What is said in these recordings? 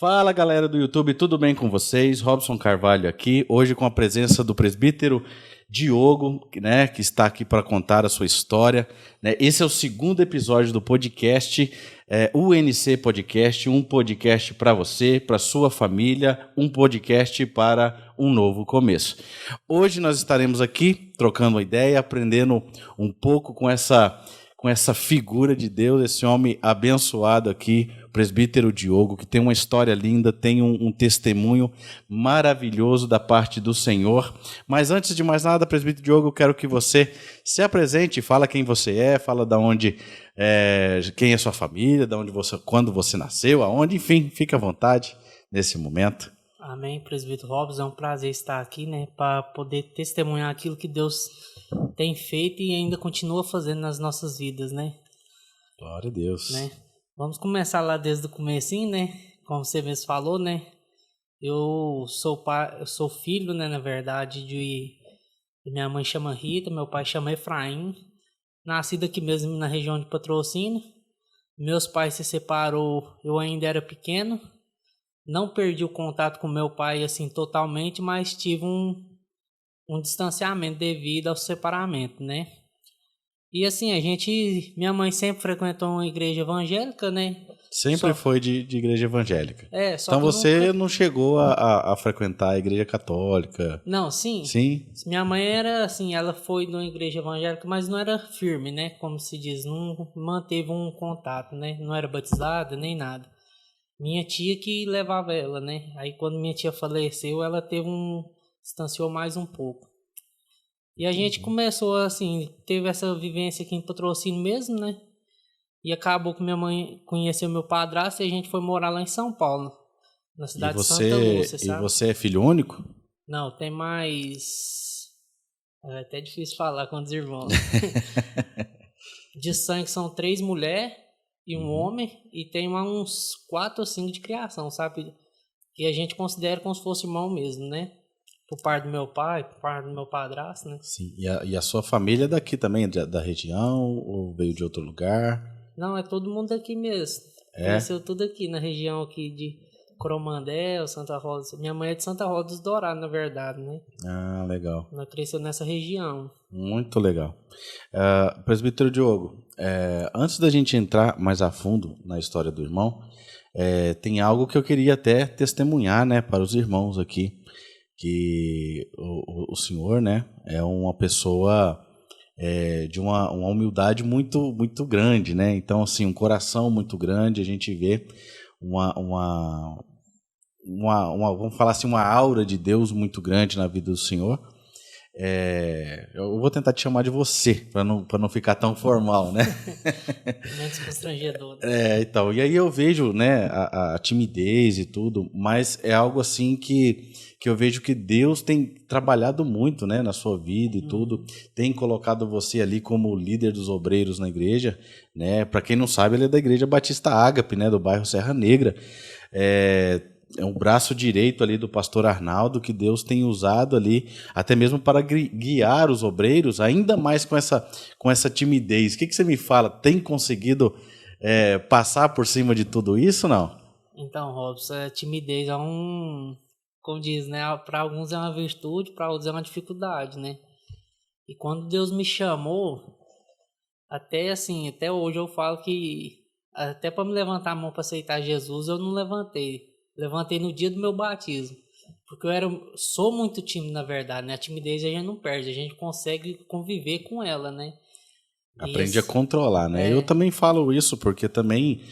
Fala galera do YouTube, tudo bem com vocês? Robson Carvalho aqui, hoje com a presença do presbítero Diogo, né, que está aqui para contar a sua história. Esse é o segundo episódio do podcast UNC Podcast, um podcast para você, para sua família, um podcast para um novo começo. Hoje nós estaremos aqui trocando uma ideia, aprendendo um pouco com essa figura de Deus, esse homem abençoado aqui, o presbítero Diogo, que tem uma história linda, tem um testemunho maravilhoso da parte do Senhor. Mas antes de mais nada, presbítero Diogo, eu quero que você se apresente, fala quem você é, fala da onde, quem é sua família, da onde você, quando você nasceu, aonde, enfim, fique à vontade nesse momento. Amém, presbítero Robson, é um prazer estar aqui, né, para poder testemunhar aquilo que Deus tem feito e ainda continua fazendo nas nossas vidas, né? Glória a Deus. Né? Vamos começar lá desde o comecinho, né? Como você mesmo falou, né? Eu sou filho, né, na verdade, de minha mãe chama Rita, meu pai chama Efraim, nascido aqui mesmo na região de Patrocínio. Meus pais se separou, eu ainda era pequeno. Não perdi o contato com meu pai assim totalmente, mas tive um distanciamento devido ao separamento, né? E assim, minha mãe sempre frequentou uma igreja evangélica, né? Sempre foi de igreja evangélica. Só então que você não chegou a frequentar a igreja católica? Não, sim. Sim? Minha mãe era assim, ela foi numa igreja evangélica, mas não era firme, né? Como se diz, não manteve um contato, né? Não era batizada nem nada. Minha tia que levava ela, né? Aí quando minha tia faleceu, ela distanciou mais um pouco. E a gente começou assim, teve essa vivência aqui em Patrocínio mesmo, né? E acabou que minha mãe conheceu meu padrasto e a gente foi morar lá em São Paulo, na cidade de Santa Lúcia, sabe? E você é filho único? Não, tem mais... É até difícil falar com os irmãos. De sangue são 3 mulheres e um homem, e tem uns 4 ou 5 de criação, sabe? Que a gente considera como se fosse irmão mesmo, né? Por parte do meu pai, por parte do meu padrasto, né? Sim. E a sua família é daqui também, da região, ou veio de outro lugar? Não, é todo mundo daqui mesmo. Conheceu tudo aqui, na região aqui de Coromandel, Santa Rosa. Minha mãe é de Santa Rosa dos Dourados, na verdade, né? Ah, legal. Ela cresceu nessa região. Muito legal. Presbítero Diogo, antes da gente entrar mais a fundo na história do irmão, tem algo que eu queria até testemunhar, né, para os irmãos aqui, que o senhor, né, é uma pessoa de uma humildade muito, muito grande, né? Então, assim, um coração muito grande, a gente vê vamos falar assim, uma aura de Deus muito grande na vida do senhor. Eu vou tentar te chamar de você, para não ficar tão formal, né? Menos constrangedor. Então, e aí eu vejo, né, a timidez e tudo, mas é algo assim que eu vejo que Deus tem trabalhado muito, né, na sua vida e tudo, tem colocado você ali como líder dos obreiros na igreja, né? Para quem não sabe, ele é da Igreja Batista Ágape, né, do bairro Serra Negra. É um braço direito ali do pastor Arnaldo, que Deus tem usado ali, até mesmo para guiar os obreiros, ainda mais com essa timidez. O que você me fala? Tem conseguido passar por cima de tudo isso, não? Então, Robson, a timidez é como diz, né? Para alguns é uma virtude, para outros é uma dificuldade, né? E quando Deus me chamou, até hoje eu falo que até para me levantar a mão para aceitar Jesus, eu não levantei. Levantei no dia do meu batismo. Porque sou muito tímido, na verdade, né? A timidez a gente não perde, a gente consegue conviver com ela, né? Aprende a controlar, né? Eu também falo isso, porque também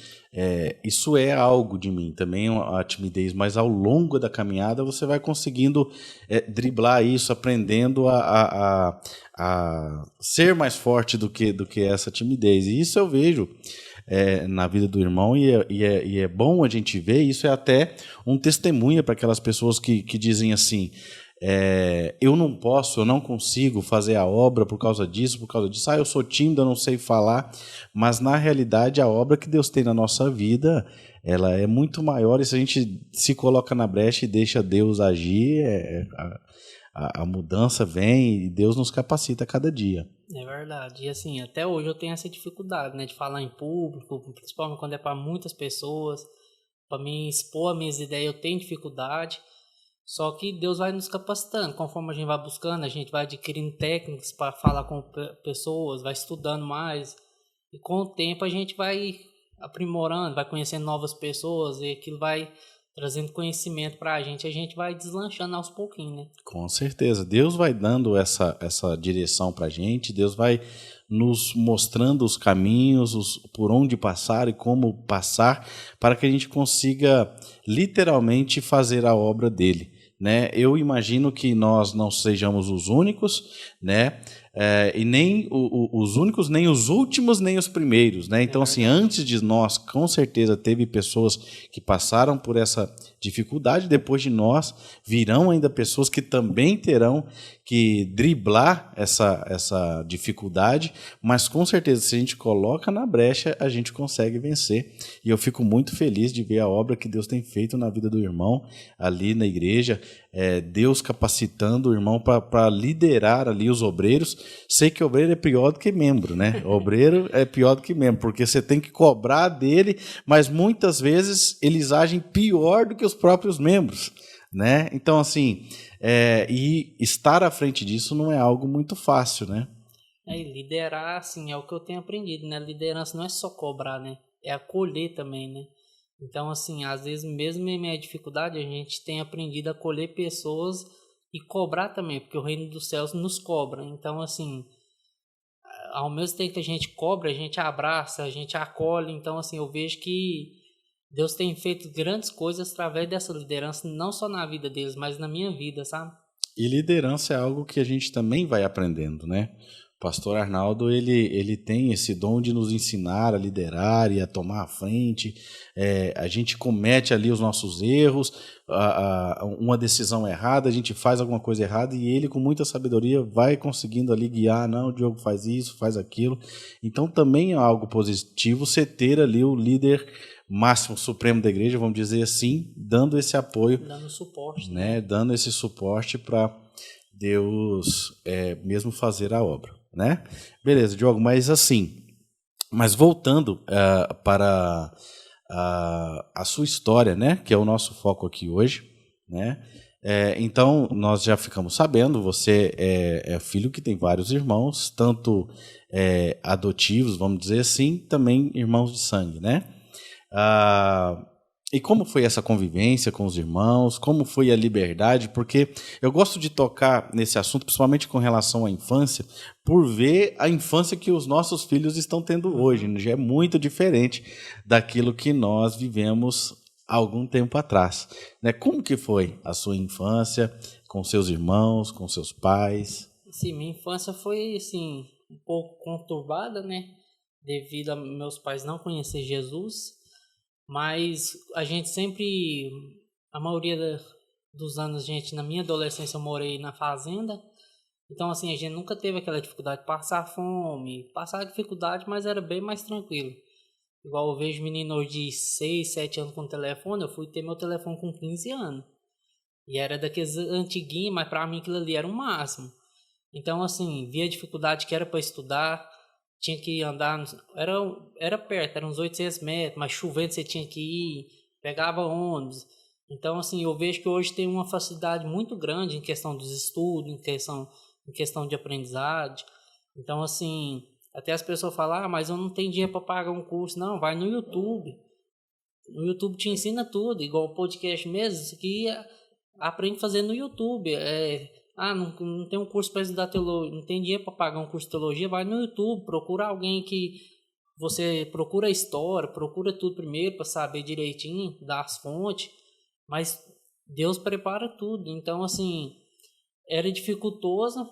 isso é algo de mim, também a timidez, mas ao longo da caminhada você vai conseguindo driblar isso, aprendendo a ser mais forte do que essa timidez. E isso eu vejo na vida do irmão, e é bom a gente ver. Isso é até um testemunho para aquelas pessoas que dizem assim: eu não posso, eu não consigo fazer a obra por causa disso, eu sou tímido, eu não sei falar. Mas na realidade a obra que Deus tem na nossa vida, ela é muito maior, e se a gente se coloca na brecha e deixa Deus agir, a mudança vem e Deus nos capacita a cada dia. É verdade. E assim, até hoje eu tenho essa dificuldade, né, de falar em público, principalmente quando é para muitas pessoas. para mim expor as minhas ideias, eu tenho dificuldade. Só que Deus vai nos capacitando, conforme a gente vai buscando, a gente vai adquirindo técnicas para falar com pessoas, vai estudando mais. E com o tempo a gente vai aprimorando, vai conhecendo novas pessoas e aquilo vai trazendo conhecimento para a gente vai deslanchando aos pouquinhos, né? Com certeza. Deus vai dando essa direção para a gente, Deus vai nos mostrando os caminhos, por onde passar e como passar, para que a gente consiga literalmente fazer a obra dele. Né? Eu imagino que nós não sejamos os únicos, né? E nem os únicos, nem os últimos, nem os primeiros, né? Então, assim, antes de nós, com certeza, teve pessoas que passaram por essa dificuldade. Depois de nós, virão ainda pessoas que também terão que driblar essa dificuldade, mas com certeza, se a gente coloca na brecha, a gente consegue vencer. E eu fico muito feliz de ver a obra que Deus tem feito na vida do irmão ali na igreja, Deus capacitando o irmão para liderar ali os obreiros. Sei que obreiro é pior do que membro, né? Obreiro é pior do que membro, porque você tem que cobrar dele, mas muitas vezes eles agem pior do que os próprios membros, né? Então, assim, e estar à frente disso não é algo muito fácil, né? E liderar, assim, é o que eu tenho aprendido, né? Liderança não é só cobrar, né? É acolher também, né? Então, assim, às vezes, mesmo em minha dificuldade, a gente tem aprendido a acolher pessoas e cobrar também, porque o reino dos céus nos cobra. Então, assim, ao mesmo tempo que a gente cobra, a gente abraça, a gente acolhe. Então, assim, eu vejo que Deus tem feito grandes coisas através dessa liderança, não só na vida deles, mas na minha vida, sabe? E liderança é algo que a gente também vai aprendendo, né? O pastor Arnaldo, ele tem esse dom de nos ensinar a liderar e a tomar a frente. A gente comete ali os nossos erros, uma decisão errada, a gente faz alguma coisa errada e ele, com muita sabedoria, vai conseguindo ali guiar. Não, o Diogo faz isso, faz aquilo. Então também é algo positivo você ter ali o líder máximo supremo da igreja, vamos dizer assim, dando esse apoio, dando suporte, né? Dando esse suporte para Deus mesmo fazer a obra, né? Beleza, Diogo, mas voltando para a sua história, né? Que é o nosso foco aqui hoje, né? Então, nós já ficamos sabendo, você é filho que tem vários irmãos, tanto adotivos, vamos dizer assim, também irmãos de sangue, né? E como foi essa convivência com os irmãos? Como foi a liberdade? Porque eu gosto de tocar nesse assunto, principalmente com relação à infância, por ver a infância que os nossos filhos estão tendo hoje. Já é muito diferente daquilo que nós vivemos há algum tempo atrás, né? Como que foi a sua infância com seus irmãos, com seus pais? Sim, minha infância foi, assim, um pouco conturbada, né? Devido a meus pais não conhecer Jesus. Mas a gente sempre, a maioria dos anos, na minha adolescência eu morei na fazenda. Então, assim, a gente nunca teve aquela dificuldade de passar fome, passar dificuldade, mas era bem mais tranquilo. Igual eu vejo meninos de 6, 7 anos com telefone, eu fui ter meu telefone com 15 anos. E era daqueles antiguinhos, mas pra mim aquilo ali era o máximo. Então, assim, via a dificuldade que era para estudar, tinha que andar, era perto, eram uns 800 metros, mas chovendo você tinha que ir, pegava ônibus. Então, assim, eu vejo que hoje tem uma facilidade muito grande em questão dos estudos, em questão de aprendizagem. Então, assim, até as pessoas falam, mas eu não tenho dinheiro para pagar um curso. Não, vai no YouTube. No YouTube te ensina tudo, igual o podcast mesmo, isso aqui aprende a fazer no YouTube. Não tem um curso para estudar teologia, não tem dinheiro para pagar um curso de teologia, vai no YouTube, procura alguém que você procura a história, procura tudo primeiro para saber direitinho das fontes, mas Deus prepara tudo. Então, assim, era dificultoso,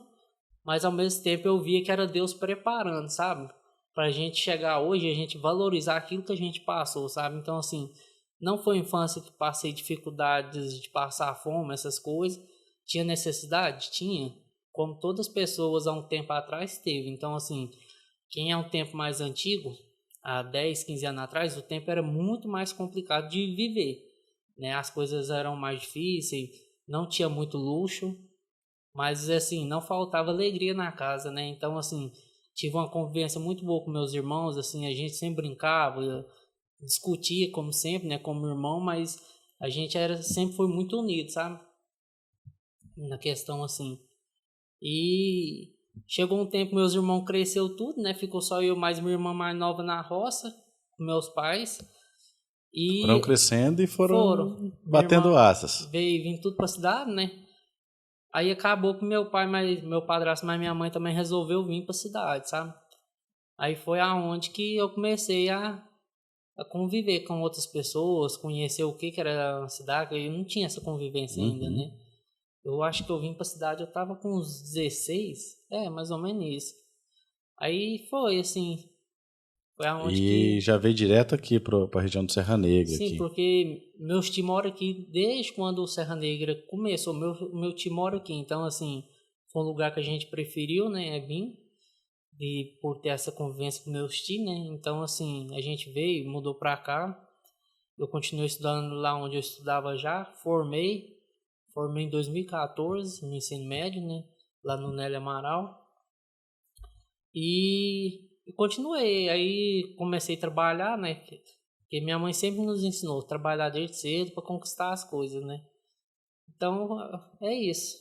mas ao mesmo tempo eu via que era Deus preparando, sabe? Pra gente chegar hoje, a gente valorizar aquilo que a gente passou, sabe? Então, assim, não foi infância que passei dificuldades de passar fome, essas coisas. Tinha necessidade? Tinha. Como todas as pessoas há um tempo atrás teve. Então, assim, quem é um tempo mais antigo, há 10, 15 anos atrás, o tempo era muito mais complicado de viver, né? As coisas eram mais difíceis, não tinha muito luxo, mas, assim, não faltava alegria na casa, né? Então, assim, tive uma convivência muito boa com meus irmãos, assim, a gente sempre brincava, discutia como sempre, né, como irmão, mas a gente sempre foi muito unido, sabe? Na questão assim. E chegou um tempo, meus irmãos cresceu tudo, né? Ficou só eu mais minha irmã mais nova na roça, com meus pais. Foram E crescendo e foram. foram Minha batendo irmã asas. veio vindo tudo pra cidade, né? Aí acabou que meu pai, mas meu padrasto, mas minha mãe também resolveu vir pra cidade, sabe? Aí foi aonde que eu comecei a conviver com outras pessoas, conhecer o que era a cidade, eu não tinha essa convivência ainda, Uhum. né? Eu acho que eu vim pra cidade, eu tava com uns 16, mais ou menos isso. Aí foi assim, foi aonde E que, já veio direto aqui pra região do Serra Negra sim, aqui. porque meus tio moram aqui desde quando o Serra Negra começou, meu tio mora aqui, então assim, foi um lugar que a gente preferiu, né, vir, e por ter essa convivência com meus tios, né, então assim, a gente veio, mudou pra cá, eu continuei estudando lá onde eu estudava já, formei em 2014 no ensino médio, né, lá no Nélio Amaral, e continuei, aí comecei a trabalhar, né, porque minha mãe sempre nos ensinou a trabalhar desde cedo para conquistar as coisas, né, então é isso.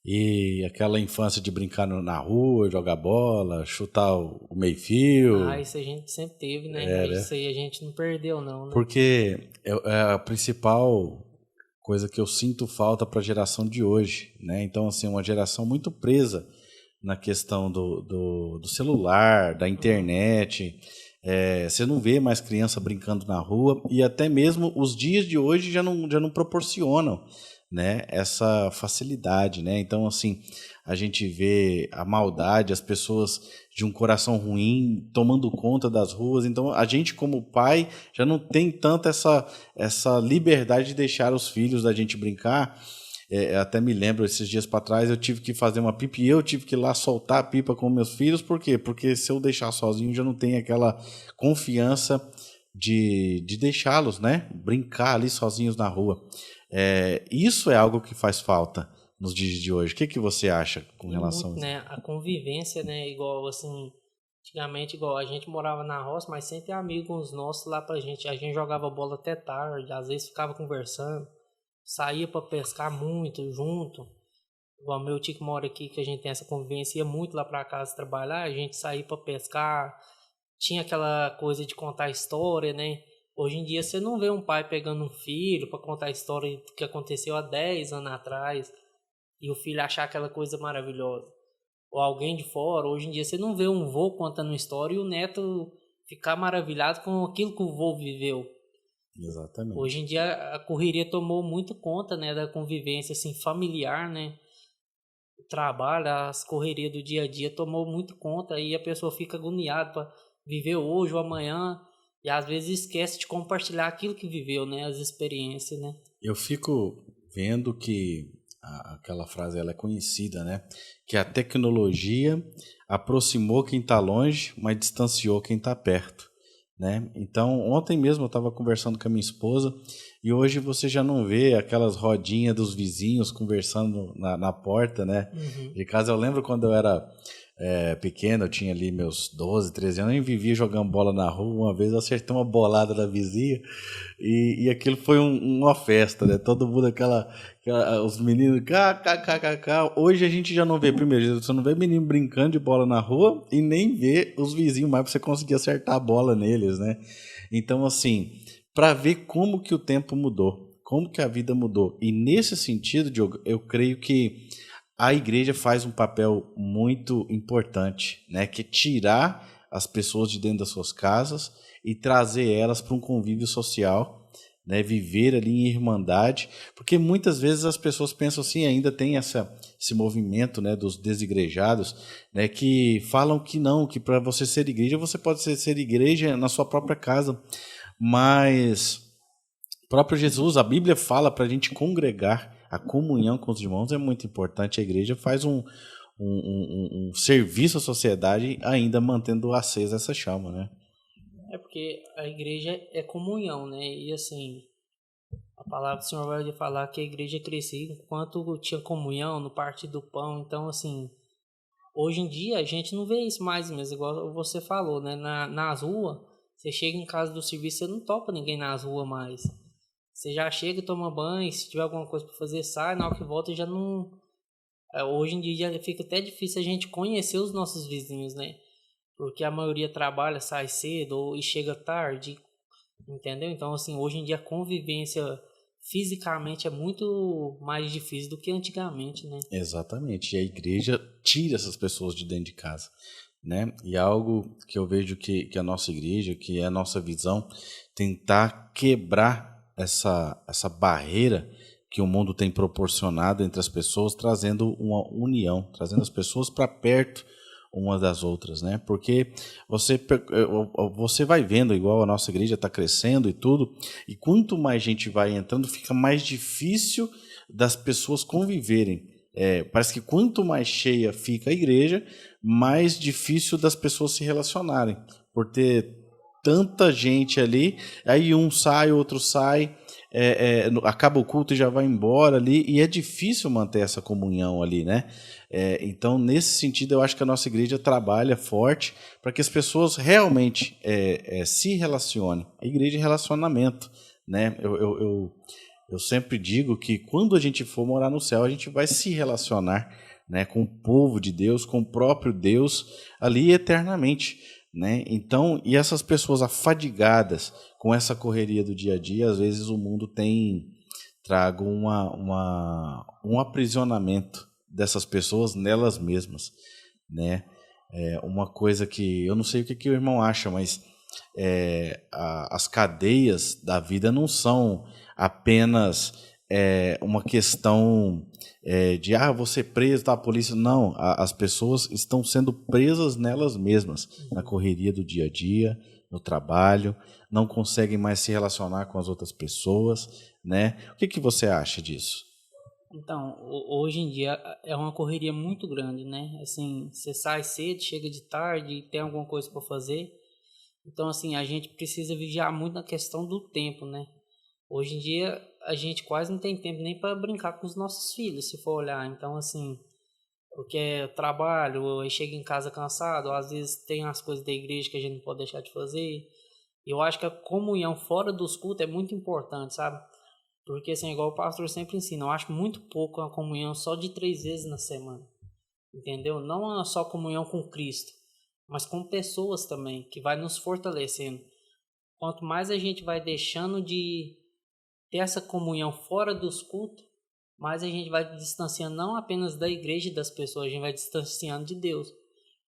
E aquela infância de brincar na rua, jogar bola, chutar o Ah, meio-fio. isso a gente sempre teve, né, É, né? isso aí a gente não perdeu não, né. Porque é a principal coisa que eu sinto falta para a geração de hoje, né? Então, assim, uma geração muito presa na questão do celular, da internet. Você não vê mais criança brincando na rua e até mesmo os dias de hoje já não proporcionam, né, essa facilidade, né? Então, assim, a gente vê a maldade, as pessoas de um coração ruim tomando conta das ruas. Então, a gente como pai já não tem tanto essa liberdade de deixar os filhos da gente brincar. Até me lembro, esses dias para trás, eu tive que fazer uma pipa e eu tive que ir lá soltar a pipa com meus filhos. Por quê? Porque se eu deixar sozinho, já não tem aquela confiança de deixá-los, né? Brincar ali sozinhos na rua. Isso é algo que faz falta nos dias de hoje. O que você acha com E relação a muito, isso? né, a convivência, né, igual assim, antigamente, igual a gente morava na roça, mas sempre amigos nossos lá pra gente, a gente jogava bola até tarde, às vezes ficava conversando, saía pra pescar muito junto, igual meu tio que mora aqui, que a gente tem essa convivência, ia muito lá pra casa trabalhar, a gente saía pra pescar, tinha aquela coisa de contar história, né, hoje em dia você não vê um pai pegando um filho pra contar a história que aconteceu há 10 anos atrás, e o filho achar aquela coisa maravilhosa. Ou alguém de fora, hoje em dia você não vê um vô contando uma história e o neto ficar maravilhado com aquilo que o vô viveu. Hoje Exatamente. em dia a correria tomou muito conta, né, da convivência assim familiar, né? O trabalho, as correrias do dia a dia tomou muito conta e a pessoa fica agoniada para viver hoje ou amanhã e às vezes esquece de compartilhar aquilo que viveu, né, as experiências, né? Eu fico vendo que aquela frase ela é conhecida, né? Que a tecnologia aproximou quem está longe, mas distanciou quem está perto, né? Então, ontem mesmo eu estava conversando com a minha esposa e hoje você já não vê aquelas rodinhas dos vizinhos conversando na porta, né? Uhum. De casa eu lembro quando eu era pequeno, eu tinha ali meus 12, 13 anos, eu vivia jogando bola na rua. Uma vez eu acertei uma bolada da vizinha e aquilo foi uma festa, né? Todo mundo, os meninos, kkkk. Hoje a gente já não vê, primeiro, você não vê menino brincando de bola na rua e nem vê os vizinhos mais pra você conseguir acertar a bola neles, né? Então, assim, para ver como que o tempo mudou, como que a vida mudou. E nesse sentido, Diogo, eu creio que a igreja faz um papel muito importante, né? Que é tirar as pessoas de dentro das suas casas e trazer elas para um convívio social, né? Viver ali em irmandade, porque muitas vezes as pessoas pensam assim, ainda tem esse movimento, né, dos desigrejados, né, que falam que não, que para você ser igreja, você pode ser igreja na sua própria casa, mas o próprio Jesus, a Bíblia fala para a gente congregar, a comunhão com os irmãos é muito importante. A igreja faz um serviço à sociedade, ainda mantendo acesa essa chama, né? É porque a igreja é comunhão, né? E assim, a palavra do Senhor vai falar que a igreja crescia enquanto tinha comunhão no partir do pão. Então, assim, hoje em dia a gente não vê isso mais mesmo, igual você falou, né? Nas ruas, Você chega em casa do serviço, você não topa ninguém nas ruas mais. Você já chega, toma banho, se tiver alguma coisa para fazer, sai, na hora que volta já não... Hoje em dia já fica até difícil a gente conhecer os nossos vizinhos, né? Porque a maioria trabalha, sai cedo e chega tarde, entendeu? Então, assim, hoje em dia a convivência fisicamente é muito mais difícil do que antigamente, né? Exatamente. E a igreja tira essas pessoas de dentro de casa, né? E algo que eu vejo que a nossa igreja, que é a nossa visão, tentar quebrar essa barreira que o mundo tem proporcionado entre as pessoas, trazendo uma união, trazendo as pessoas para perto umas das outras, né? Porque você vai vendo, igual a nossa igreja está crescendo e tudo, e quanto mais gente vai entrando, fica mais difícil das pessoas conviverem. Parece que quanto mais cheia fica a igreja, mais difícil das pessoas se relacionarem, por ter tanta gente ali, aí um sai, outro sai, acaba o culto e já vai embora ali, e é difícil manter essa comunhão ali, né? Então, nesse sentido, eu acho que a nossa igreja trabalha forte para que as pessoas realmente se relacionem. A igreja é relacionamento, né? Eu sempre digo que quando a gente for morar no céu, a gente vai se relacionar, né, com o povo de Deus, com o próprio Deus ali eternamente, né? Então, e essas pessoas afadigadas com essa correria do dia a dia, às vezes o mundo tem trago um aprisionamento dessas pessoas nelas mesmas, né? Uma coisa que eu não sei o que o irmão acha, mas as cadeias da vida não são apenas uma questão de vou ser preso, tá, a polícia. Não, as pessoas estão sendo presas nelas mesmas, na correria do dia a dia, no trabalho, não conseguem mais se relacionar com as outras pessoas, né? O que você acha disso? Então, hoje em dia é uma correria muito grande, né? Assim, você sai cedo, chega de tarde, tem alguma coisa para fazer. Então, assim, a gente precisa vigiar muito na questão do tempo, né? Hoje em dia a gente quase não tem tempo nem para brincar com os nossos filhos, se for olhar. Então, assim, porque é trabalho, aí chega em casa cansado, às vezes tem as coisas da igreja que a gente não pode deixar de fazer. Eu acho que a comunhão fora dos cultos é muito importante, sabe? Porque, assim, igual o pastor sempre ensina, eu acho muito pouco a comunhão só de 3 vezes na semana, entendeu? Não só comunhão com Cristo, mas com pessoas também, que vai nos fortalecendo. Quanto mais a gente vai deixando de ter essa comunhão fora dos cultos, mais a gente vai distanciando não apenas da igreja e das pessoas, a gente vai distanciando de Deus.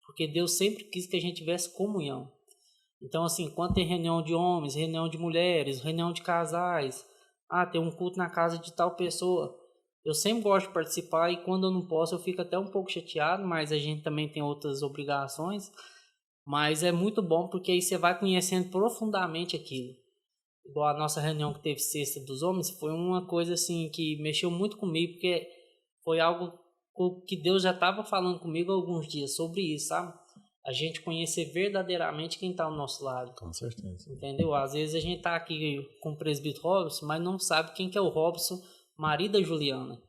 Porque Deus sempre quis que a gente tivesse comunhão. Então, assim, quando tem reunião de homens, reunião de mulheres, reunião de casais, tem um culto na casa de tal pessoa, eu sempre gosto de participar e quando eu não posso eu fico até um pouco chateado, mas a gente também tem outras obrigações, mas é muito bom porque aí você vai conhecendo profundamente aquilo. Igual a nossa reunião que teve sexta dos homens, foi uma coisa assim que mexeu muito comigo, porque foi algo que Deus já estava falando comigo há alguns dias sobre isso, sabe? A gente conhecer verdadeiramente quem está ao nosso lado. Com certeza. Entendeu? Às vezes a gente está aqui com o presbítero Robson, mas não sabe quem que é o Robson, marido da Juliana.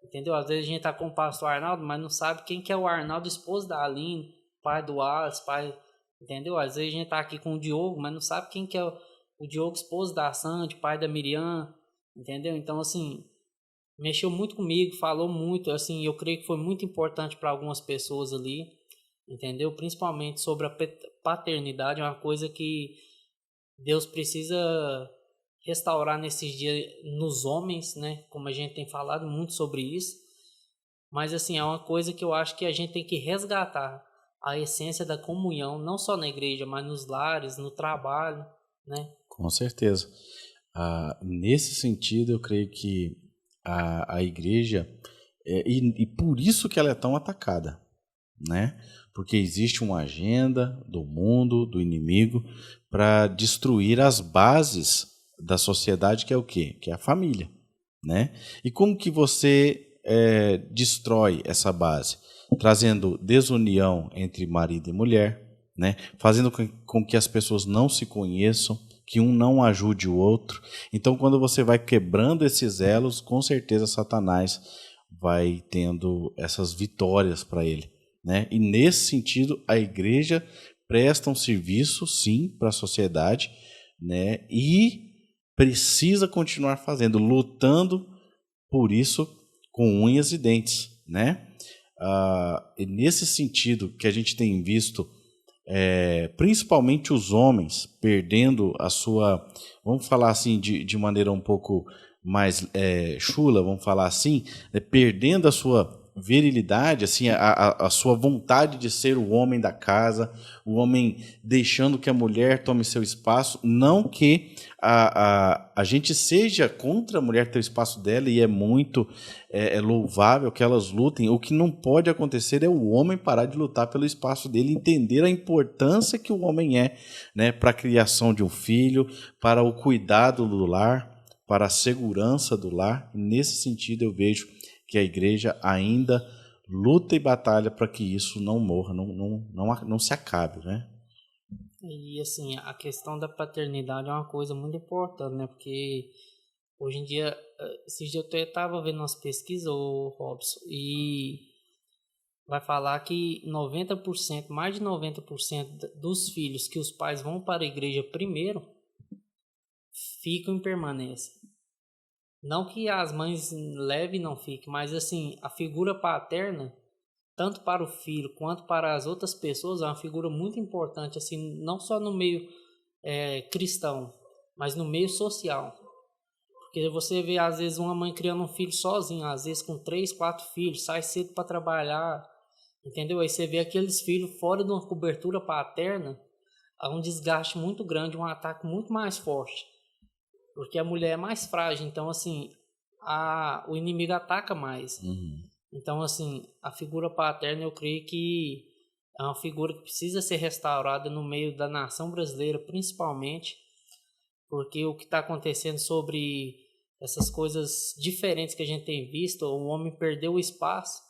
Entendeu? Às vezes a gente está com o pastor Arnaldo, mas não sabe quem que é o Arnaldo, esposo da Aline, pai do Wallace, pai... Entendeu? Às vezes a gente está aqui com o Diogo, mas não sabe quem que é o Diogo, esposo da Sandy, pai da Miriam. Entendeu? Então, assim, mexeu muito comigo, falou muito, assim, eu creio que foi muito importante para algumas pessoas ali. Entendeu? Principalmente sobre a paternidade, é uma coisa que Deus precisa restaurar nesses dias nos homens, né? Como a gente tem falado muito sobre isso. Mas, assim, é uma coisa que eu acho que a gente tem que resgatar a essência da comunhão, não só na igreja, mas nos lares, no trabalho, né? Com certeza. Nesse sentido, eu creio que a igreja, e por isso que ela é tão atacada, né? Porque existe uma agenda do mundo, do inimigo, para destruir as bases da sociedade, que é o quê? Que é a família, né? E como que você destrói essa base? Trazendo desunião entre marido e mulher, né? Fazendo com que as pessoas não se conheçam, que um não ajude o outro. Então, quando você vai quebrando esses elos, com certeza Satanás vai tendo essas vitórias para ele, né? E nesse sentido, a igreja prestam serviço, sim, para a sociedade, né? E precisa continuar fazendo, lutando por isso com unhas e dentes, né? E nesse sentido que a gente tem visto, principalmente os homens perdendo a sua, vamos falar assim de maneira um pouco mais chula, vamos falar assim, perdendo a sua virilidade, assim, a sua vontade de ser o homem da casa, o homem deixando que a mulher tome seu espaço, não que a gente seja contra a mulher ter o espaço dela, e é muito louvável que elas lutem. O que não pode acontecer é o homem parar de lutar pelo espaço dele, entender a importância que o homem é, né, para a criação de um filho, para o cuidado do lar, para a segurança do lar. Nesse sentido, eu vejo que a igreja ainda luta e batalha para que isso não morra, não se acabe, né? E assim, a questão da paternidade é uma coisa muito importante, né? Porque hoje em dia, esses dias eu estava vendo umas pesquisas, Robson, e vai falar que 90%, mais de 90% dos filhos que os pais vão para a igreja primeiro, ficam e permanecem. Não que as mães levem e não fiquem, mas assim, a figura paterna, tanto para o filho quanto para as outras pessoas, é uma figura muito importante, assim, não só no meio cristão, mas no meio social. Porque você vê, às vezes, uma mãe criando um filho sozinha, às vezes com 3, 4 filhos, sai cedo para trabalhar, entendeu? Aí você vê aqueles filhos fora de uma cobertura paterna, há um desgaste muito grande, um ataque muito mais forte. Porque a mulher é mais frágil, então assim, o inimigo ataca mais. Então assim, a figura paterna eu creio que é uma figura que precisa ser restaurada no meio da nação brasileira, principalmente, porque o que está acontecendo sobre essas coisas diferentes que a gente tem visto, o homem perdeu o espaço,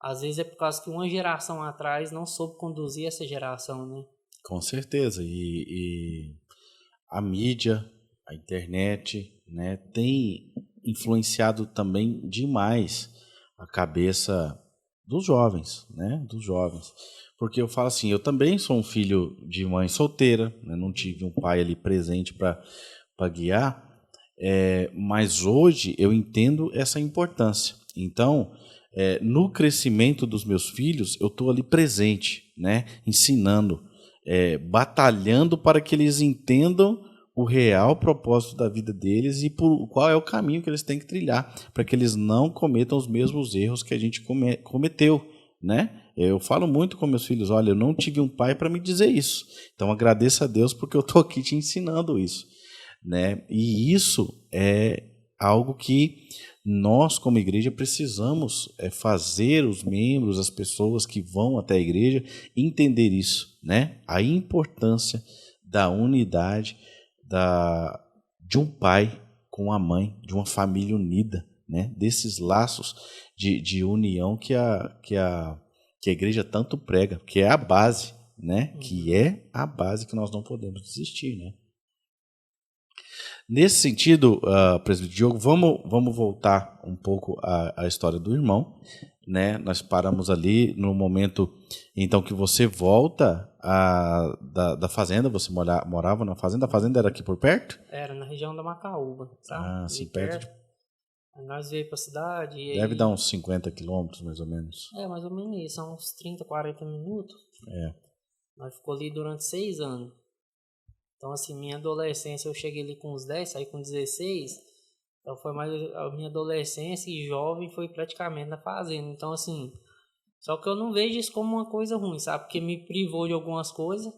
às vezes é por causa que uma geração atrás não soube conduzir essa geração, né? Com certeza, e a mídia, a internet, né, tem influenciado também demais a cabeça dos jovens, né, dos jovens. Porque eu falo assim, eu também sou um filho de mãe solteira, né, não tive um pai ali presente para guiar, mas hoje eu entendo essa importância. Então, no crescimento dos meus filhos, eu estou ali presente, né, ensinando, batalhando para que eles entendam o real propósito da vida deles e qual é o caminho que eles têm que trilhar, para que eles não cometam os mesmos erros que a gente cometeu, né? Eu falo muito com meus filhos, olha, eu não tive um pai para me dizer isso, então agradeça a Deus porque eu estou aqui te ensinando isso, né? E isso é algo que nós, como igreja, precisamos fazer os membros, as pessoas que vão até a igreja, entender isso, né? A importância da unidade de um pai com a mãe, de uma família unida, né? Desses laços de união que a igreja tanto prega, que é a base, né? Que é a base que nós não podemos desistir, né? Nesse sentido, presbítero Diogo, vamos voltar um pouco à história do irmão, né? Nós paramos ali no momento então que você volta da fazenda. Você morava na fazenda? A fazenda era aqui por perto? Era na região da Macaúba, sabe? Ah, sim, perto. Aí nós veio pra cidade. Deve dar uns 50 quilômetros, mais ou menos. Mais ou menos isso, são uns 30, 40 minutos. Nós ficou ali durante 6 anos. Então, assim, minha adolescência, eu cheguei ali com uns 10, saí com 16. Então, foi mais a minha adolescência e jovem foi praticamente na fazenda. Então, assim, só que eu não vejo isso como uma coisa ruim, sabe? Porque me privou de algumas coisas,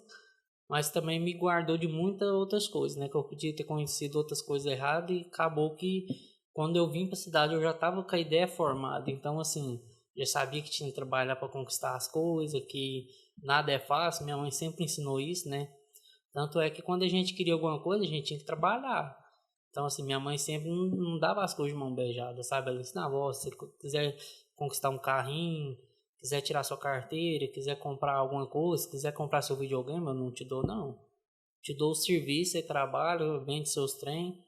mas também me guardou de muitas outras coisas, né? Que eu podia ter conhecido outras coisas erradas e acabou que quando eu vim para a cidade eu já estava com a ideia formada. Então, assim, já sabia que tinha que trabalhar para conquistar as coisas, que nada é fácil. Minha mãe sempre ensinou isso, né? Tanto é que quando a gente queria alguma coisa, a gente tinha que trabalhar. Então, assim, minha mãe sempre não dava as coisas de mão beijada, sabe? Ela ensinava, se você quiser conquistar um carrinho, quiser tirar sua carteira, quiser comprar alguma coisa, quiser comprar seu videogame, eu não te dou, não. Te dou o serviço, você trabalha, vende seus trem,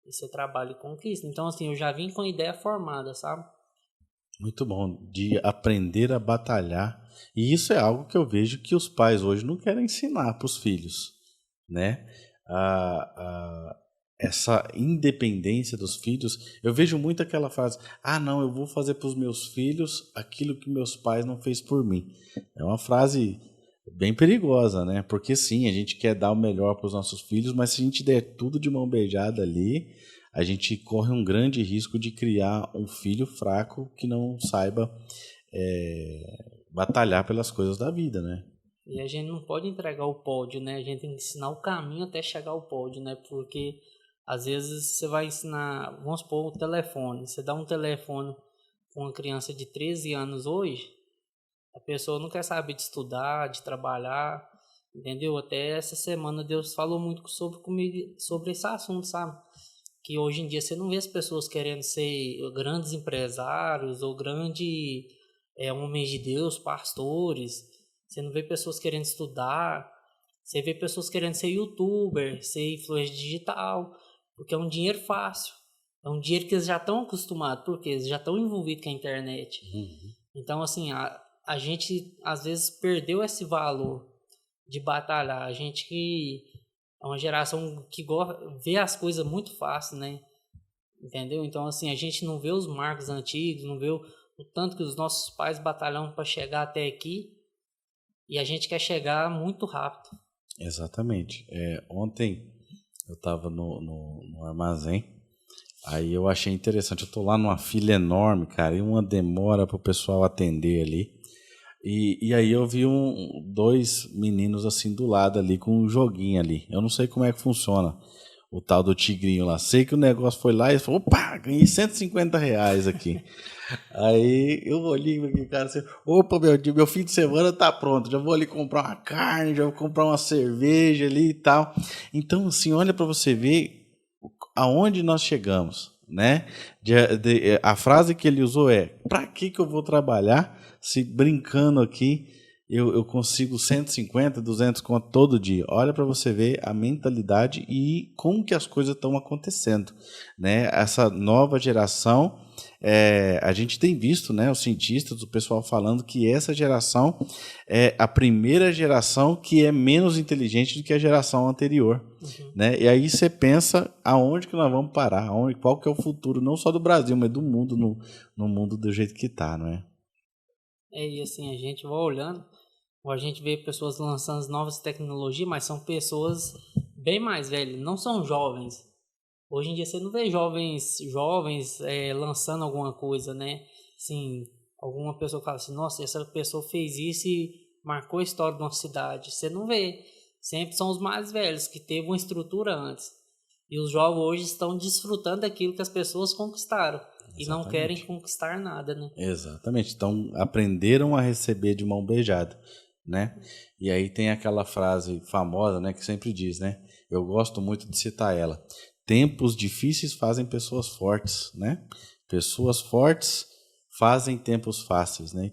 e você trabalha e conquista. Então, assim, eu já vim com a ideia formada, sabe? Muito bom, de aprender a batalhar. E isso é algo que eu vejo que os pais hoje não querem ensinar para os filhos, né? Essa independência dos filhos. Eu vejo muito aquela frase: ah, não, eu vou fazer para os meus filhos aquilo que meus pais não fez por mim. É uma frase bem perigosa, né? Porque sim, a gente quer dar o melhor para os nossos filhos, mas se a gente der tudo de mão beijada ali, a gente corre um grande risco de criar um filho fraco que não saiba batalhar pelas coisas da vida, né? E a gente não pode entregar o pódio, né? A gente tem que ensinar o caminho até chegar ao pódio, né? Porque às vezes você vai ensinar, vamos supor, o telefone. Você dá um telefone para uma criança de 13 anos hoje, a pessoa não quer saber de estudar, de trabalhar, entendeu? Até essa semana Deus falou muito comigo sobre esse assunto, sabe? Que hoje em dia você não vê as pessoas querendo ser grandes empresários ou grandes homens de Deus, pastores. Você não vê pessoas querendo estudar. Você vê pessoas querendo ser youtuber, ser influencer digital, porque é um dinheiro fácil. É um dinheiro que eles já estão acostumados, porque eles já estão envolvidos com a internet. Então, assim, a gente às vezes perdeu esse valor de batalhar. A gente que é uma geração que vê as coisas muito fácil, né? Entendeu? Então, assim, a gente não vê os marcos antigos, não vê o tanto que os nossos pais batalham para chegar até aqui, e a gente quer chegar muito rápido. Exatamente. Ontem eu estava no armazém, aí eu achei interessante. Eu tô lá numa fila enorme, cara, e uma demora pro pessoal atender ali. E aí eu vi dois meninos assim do lado ali com um joguinho ali. Eu não sei como é que funciona o tal do tigrinho lá. Sei que o negócio foi lá e falou: opa, ganhei R$ 150 aqui. Aí eu olhei aqui, cara, assim, opa, meu fim de semana tá pronto. Já vou ali comprar uma carne, já vou comprar uma cerveja ali e tal. Então, assim, olha para você ver aonde nós chegamos, né? A frase que ele usou é: para que eu vou trabalhar se brincando aqui eu consigo 150, 200 conto todo dia? Olha para você ver a mentalidade e como que as coisas estão acontecendo, né? Essa nova geração, a gente tem visto, né, os cientistas, o pessoal falando que essa geração é a primeira geração que é menos inteligente do que a geração anterior. Né? E aí você pensa aonde que nós vamos parar, qual que é o futuro, não só do Brasil, mas do mundo, no mundo do jeito que está, não é? E assim, a gente vai olhando, ou a gente vê pessoas lançando novas tecnologias, mas são pessoas bem mais velhas, não são jovens. Hoje em dia você não vê jovens lançando alguma coisa, né? Assim, alguma pessoa fala assim: nossa, essa pessoa fez isso e marcou a história de uma cidade. Você não vê. Sempre são os mais velhos, que teve uma estrutura antes. E os jovens hoje estão desfrutando daquilo que as pessoas conquistaram. Exatamente. E não querem conquistar nada, né? Exatamente. Então aprenderam a receber de mão beijada, né? E aí tem aquela frase famosa, né, que sempre diz, né? Eu gosto muito de citar ela: tempos difíceis fazem pessoas fortes, né? Pessoas fortes fazem tempos fáceis, né?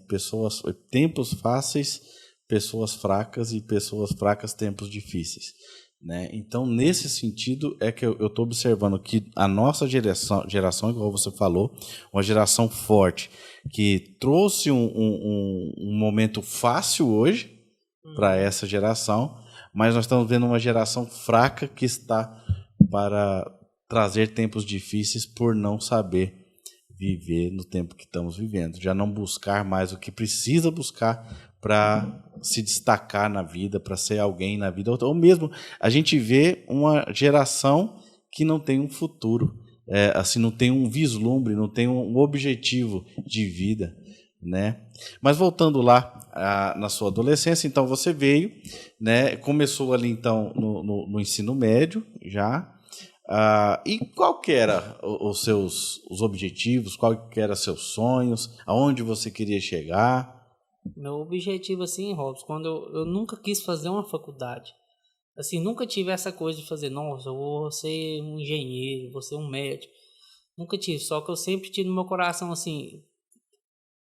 Tempos fáceis, pessoas fracas, e pessoas fracas, tempos difíceis, né? Então, nesse sentido, é que eu estou observando que a nossa geração, igual você falou, uma geração forte, que trouxe um momento fácil hoje para essa geração, mas nós estamos vendo uma geração fraca que está para trazer tempos difíceis por não saber viver no tempo que estamos vivendo, já não buscar mais o que precisa buscar para se destacar na vida, para ser alguém na vida, ou mesmo a gente vê uma geração que não tem um futuro, assim, não tem um vislumbre, não tem um objetivo de vida, né? Mas voltando lá na sua adolescência, então você veio, né? Começou ali então no ensino médio já. E qual que era os objetivos, qual que eram seus sonhos, aonde você queria chegar? Meu objetivo, assim, Robson, quando eu nunca quis fazer uma faculdade. Assim, nunca tive essa coisa de fazer: nossa, eu vou ser um engenheiro, vou ser um médico. Nunca tive, só que eu sempre tive no meu coração, assim,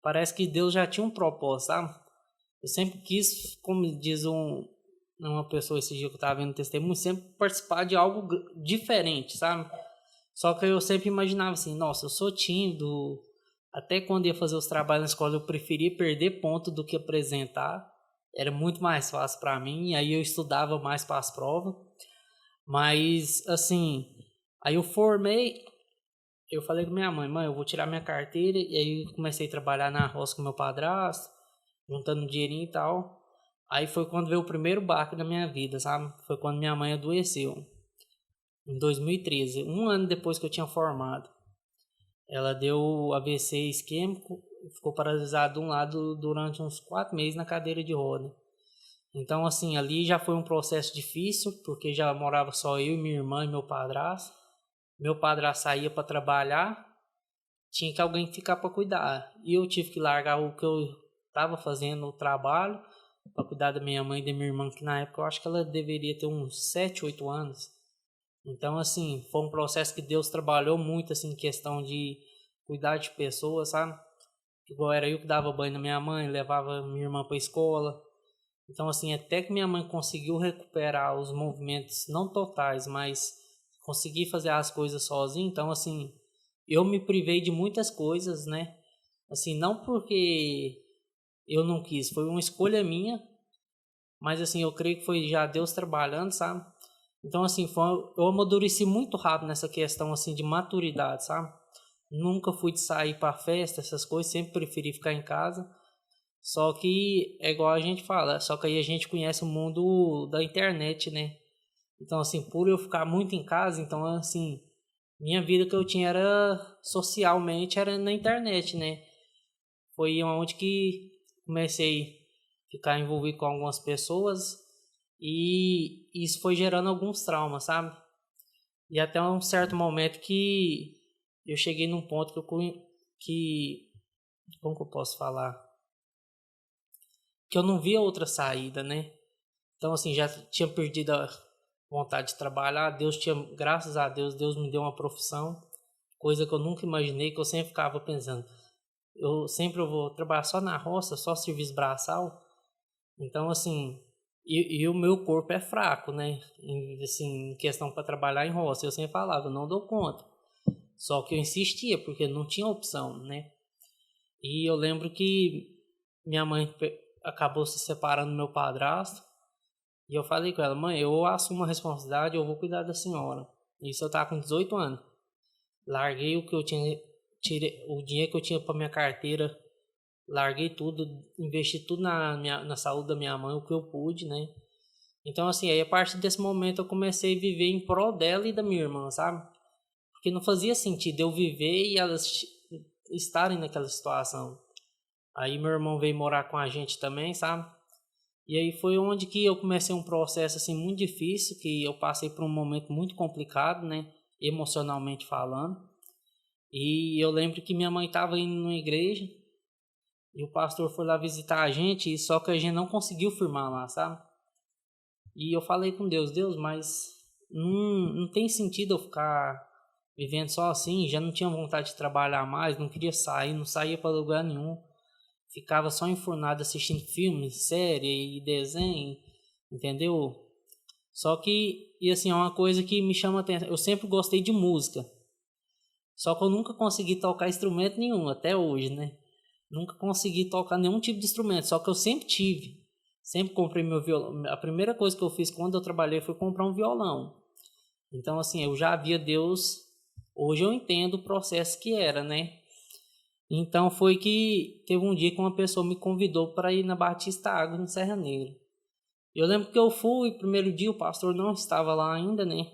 parece que Deus já tinha um propósito, sabe? Eu sempre quis, como diz uma pessoa esse dia que eu estava vendo testemunho, sempre participar de algo diferente, sabe? Só que eu sempre imaginava assim: nossa, eu sou tímido, Até quando ia fazer os trabalhos na escola, eu preferia perder ponto do que apresentar. Era muito mais fácil para mim, e aí eu estudava mais para as provas. Mas, assim, aí eu formei, eu falei com minha mãe, eu vou tirar minha carteira, e aí comecei a trabalhar na roça com meu padrasto, juntando dinheirinho e tal. Aí foi quando veio o primeiro baque da minha vida, sabe? Foi quando minha mãe adoeceu, em 2013, um ano depois que eu tinha formado. Ela deu AVC isquêmico, ficou paralisada de um lado durante uns 4 meses na cadeira de roda. Então, assim, ali já foi um processo difícil, porque já morava só eu, minha irmã e meu padrasto. Meu padrasto saía para trabalhar, tinha que alguém ficar para cuidar. E eu tive que largar o que eu estava fazendo no trabalho para cuidar da minha mãe e da minha irmã, que na época eu acho que ela deveria ter uns 7, 8 anos. Então, assim, foi um processo que Deus trabalhou muito, assim, em questão de cuidar de pessoas, sabe? Igual era eu que dava banho na minha mãe, levava minha irmã para a escola. Então, assim, até que minha mãe conseguiu recuperar os movimentos, não totais, mas conseguir fazer as coisas sozinha. Então, assim, eu me privei de muitas coisas, né? Assim, não porque eu não quis, foi uma escolha minha, mas, assim, eu creio que foi já Deus trabalhando, sabe? Então, assim, eu amadureci muito rápido nessa questão, assim, de maturidade, sabe? Nunca fui de sair para festa, essas coisas, sempre preferi ficar em casa. Só que é igual a gente fala, só que aí a gente conhece o mundo da internet, né? Então, assim, por eu ficar muito em casa, então, assim, minha vida que eu tinha era socialmente, era na internet, né? Foi onde que comecei a ficar envolvido com algumas pessoas e isso foi gerando alguns traumas, sabe? E até um certo momento que eu cheguei num ponto que como que eu posso falar? Que eu não via outra saída, né? Então, assim, já tinha perdido a vontade de trabalhar. Graças a Deus, Deus me deu uma profissão, coisa que eu nunca imaginei, que eu sempre ficava pensando. Eu vou trabalhar só na roça, só serviço braçal. Então, assim, e o meu corpo é fraco, né? Assim, em questão para trabalhar em roça, eu sempre falava, eu não dou conta. Só que eu insistia, porque não tinha opção, né? E eu lembro que minha mãe acabou se separando do meu padrasto. E eu falei com ela, mãe, eu assumo a responsabilidade, eu vou cuidar da senhora. Isso eu tava com 18 anos. Larguei o que eu tinha, tirei o dinheiro que eu tinha para minha carteira, larguei tudo, investi tudo na saúde da minha mãe, o que eu pude, né? Então, assim, aí a partir desse momento eu comecei a viver em prol dela e da minha irmã, sabe? Porque não fazia sentido eu viver e elas estarem naquela situação. Aí meu irmão veio morar com a gente também, sabe? E aí foi onde que eu comecei um processo assim muito difícil, que eu passei por um momento muito complicado, né, emocionalmente falando. E eu lembro que minha mãe estava indo numa igreja e o pastor foi lá visitar a gente, e só que a gente não conseguiu firmar lá, sabe? E eu falei com Deus, mas não tem sentido eu ficar vivendo só assim, já não tinha vontade de trabalhar mais, não queria sair, não saía para lugar nenhum. Ficava só enfurnado assistindo filme, série e desenho, entendeu? Só que, e assim, é uma coisa que me chama a atenção. Eu sempre gostei de música. Só que eu nunca consegui tocar instrumento nenhum, até hoje, né? Nunca consegui tocar nenhum tipo de instrumento, só que eu sempre tive. Sempre comprei meu violão. A primeira coisa que eu fiz quando eu trabalhei foi comprar um violão. Então, assim, eu já via Deus. Hoje eu entendo o processo que era, né? Então foi que teve um dia que uma pessoa me convidou para ir na Batista Água, em Serra Negra. Eu lembro que eu fui, primeiro dia o pastor não estava lá ainda, né?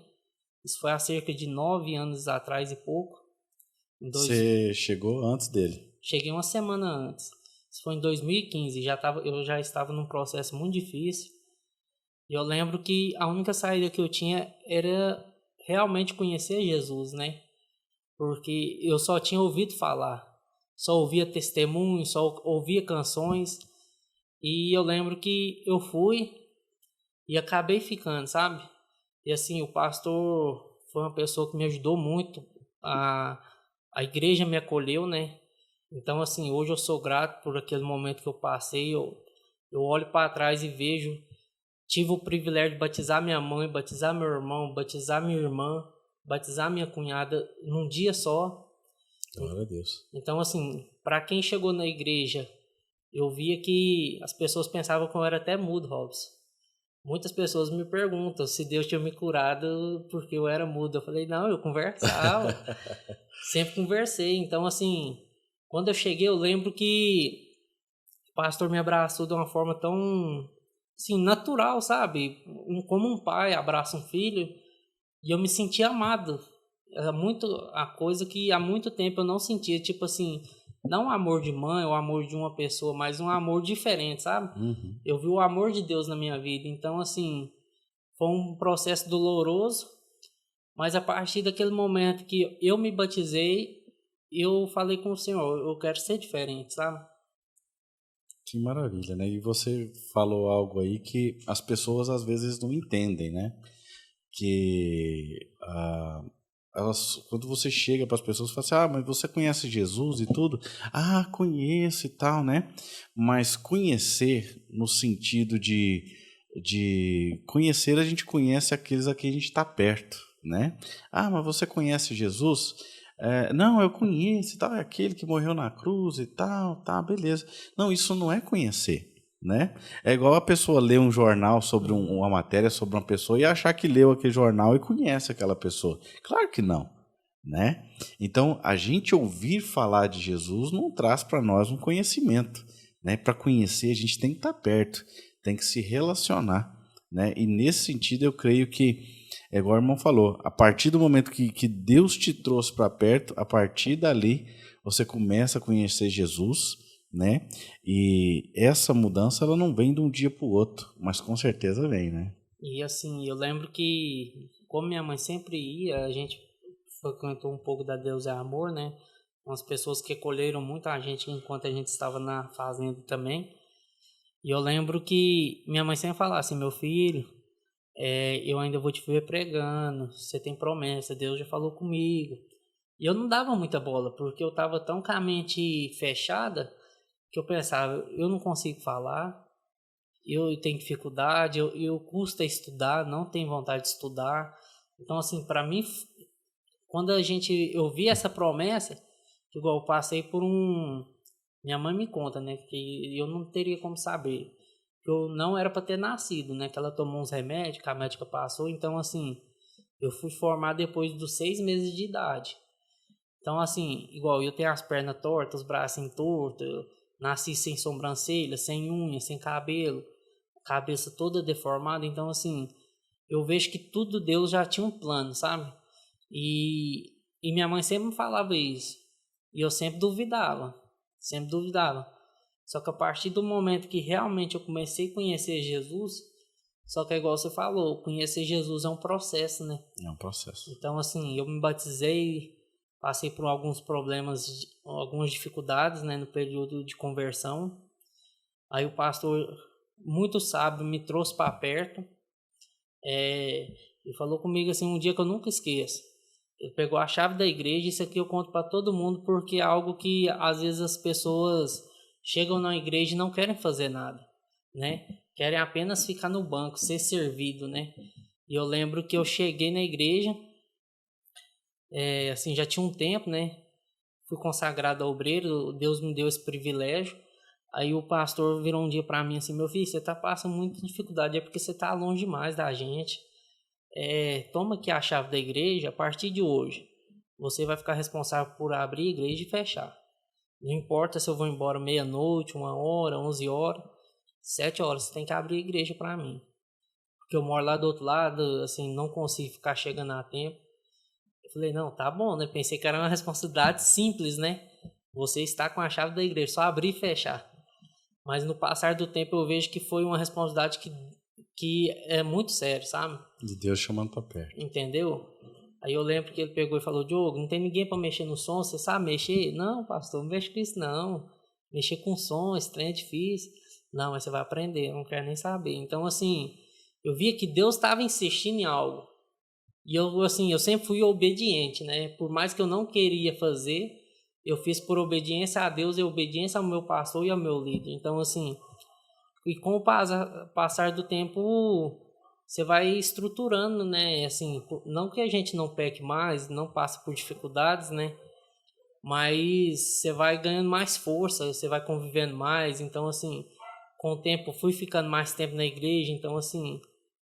Isso foi há cerca de 9 anos atrás e pouco. Você chegou antes dele? Cheguei uma semana antes. Isso foi em 2015, eu já estava num processo muito difícil. E eu lembro que a única saída que eu tinha era realmente conhecer Jesus, né? Porque eu só tinha ouvido falar. Só ouvia testemunhos, só ouvia canções. E eu lembro que eu fui e acabei ficando, sabe? E assim, o pastor foi uma pessoa que me ajudou muito. A igreja me acolheu, né? Então, assim, hoje eu sou grato por aquele momento que eu passei. Eu olho para trás e vejo. Tive o privilégio de batizar minha mãe, batizar meu irmão, batizar minha irmã, batizar minha cunhada num dia só. Glória a Deus. Então, assim, para quem chegou na igreja, eu via que as pessoas pensavam que eu era até mudo, Robson. Muitas pessoas me perguntam se Deus tinha me curado porque eu era mudo. Eu falei, não, eu conversava. Sempre conversei. Então, assim, quando eu cheguei, eu lembro que o pastor me abraçou de uma forma tão, assim, natural, sabe? Como um pai abraça um filho. E eu me senti amado. Era muito a coisa que há muito tempo eu não sentia. Tipo assim, não o amor de mãe ou o amor de uma pessoa, mas um amor diferente, sabe? Uhum. Eu vi o amor de Deus na minha vida. Então, assim, foi um processo doloroso. Mas a partir daquele momento que eu me batizei, eu falei com o Senhor, eu quero ser diferente, sabe? Que maravilha, né? E você falou algo aí que as pessoas às vezes não entendem, né? Que quando você chega para as pessoas, fala assim, mas você conhece Jesus e tudo? Ah, conheço e tal, né? Mas conhecer no sentido de conhecer, a gente conhece aqueles a quem a gente está perto, né? Ah, mas você conhece Jesus? Não, eu conheço e tal, é aquele que morreu na cruz e tal, tá, beleza. Não, isso não é conhecer, né? É igual a pessoa ler um jornal sobre uma matéria sobre uma pessoa e achar que leu aquele jornal e conhece aquela pessoa. Claro que não, né? Então, a gente ouvir falar de Jesus não traz para nós um conhecimento, né? Para conhecer, a gente tem que estar perto, tem que se relacionar, né? E nesse sentido, eu creio que é igual o irmão falou, a partir do momento que Deus te trouxe para perto, a partir dali você começa a conhecer Jesus, né? E essa mudança ela não vem de um dia para o outro, mas com certeza vem, né? E assim, eu lembro que, como minha mãe sempre ia, a gente frequentou um pouco da Deus é Amor, né? Umas pessoas que acolheram muito a gente enquanto a gente estava na fazenda também. E eu lembro que minha mãe sempre falava assim, meu filho, eu ainda vou te ver pregando, você tem promessa, Deus já falou comigo. E eu não dava muita bola, porque eu estava tão com a mente fechada, que eu pensava, eu não consigo falar, eu tenho dificuldade, eu custa estudar, não tenho vontade de estudar. Então, assim, para mim, quando eu vi essa promessa, igual eu passei por um... Minha mãe me conta, né, que eu não teria como saber. Que eu não era para ter nascido, né, que ela tomou uns remédios, que a médica passou. Então, assim, eu fui formar depois dos 6 meses de idade. Então, assim, igual eu tenho as pernas tortas, os braços tortos, eu nasci sem sobrancelha, sem unha, sem cabelo, cabeça toda deformada. Então, assim, eu vejo que tudo Deus já tinha um plano, sabe? E minha mãe sempre me falava isso. E eu sempre duvidava, sempre duvidava. Só que a partir do momento que realmente eu comecei a conhecer Jesus, só que é igual você falou, conhecer Jesus é um processo, né? É um processo. Então, assim, eu me batizei, passei por alguns problemas, algumas dificuldades, né, no período de conversão. Aí o pastor, muito sábio, me trouxe para perto. Ele falou comigo assim, um dia que eu nunca esqueço. Ele pegou a chave da igreja, isso aqui eu conto para todo mundo, porque é algo que às vezes as pessoas chegam na igreja e não querem fazer nada, né? Querem apenas ficar no banco, ser servido, né? E eu lembro que eu cheguei na igreja, assim, já tinha um tempo, né? Fui consagrado a obreiro, Deus me deu esse privilégio. Aí o pastor virou um dia para mim assim, meu filho, você tá passando muita dificuldade, é porque você tá longe demais da gente. Toma aqui a chave da igreja, a partir de hoje, você vai ficar responsável por abrir a igreja e fechar. Não importa se eu vou embora meia-noite, 1 hora, 11 horas, 7 horas, você tem que abrir a igreja para mim. Porque eu moro lá do outro lado, assim, não consigo ficar chegando a tempo. Eu falei, não, tá bom, né? Pensei que era uma responsabilidade simples, né? Você está com a chave da igreja, só abrir e fechar. Mas no passar do tempo eu vejo que foi uma responsabilidade que é muito séria, sabe? De Deus chamando para perto. Entendeu? Aí eu lembro que ele pegou e falou, Diogo, não tem ninguém para mexer no som, você sabe mexer? Não, pastor, não mexe com isso não. Mexer com som, esse trem é difícil. Não, mas você vai aprender, eu não quero nem saber. Então, assim, eu via que Deus estava insistindo em algo. E eu, assim, eu sempre fui obediente, né? Por mais que eu não queria fazer, eu fiz por obediência a Deus e obediência ao meu pastor e ao meu líder. Então, assim, e com o passar do tempo, você vai estruturando, né? Assim, não que a gente não peque mais, não passe por dificuldades, né? mas você vai ganhando mais força, você vai convivendo mais, então assim, com o tempo fui ficando mais tempo na igreja, então assim,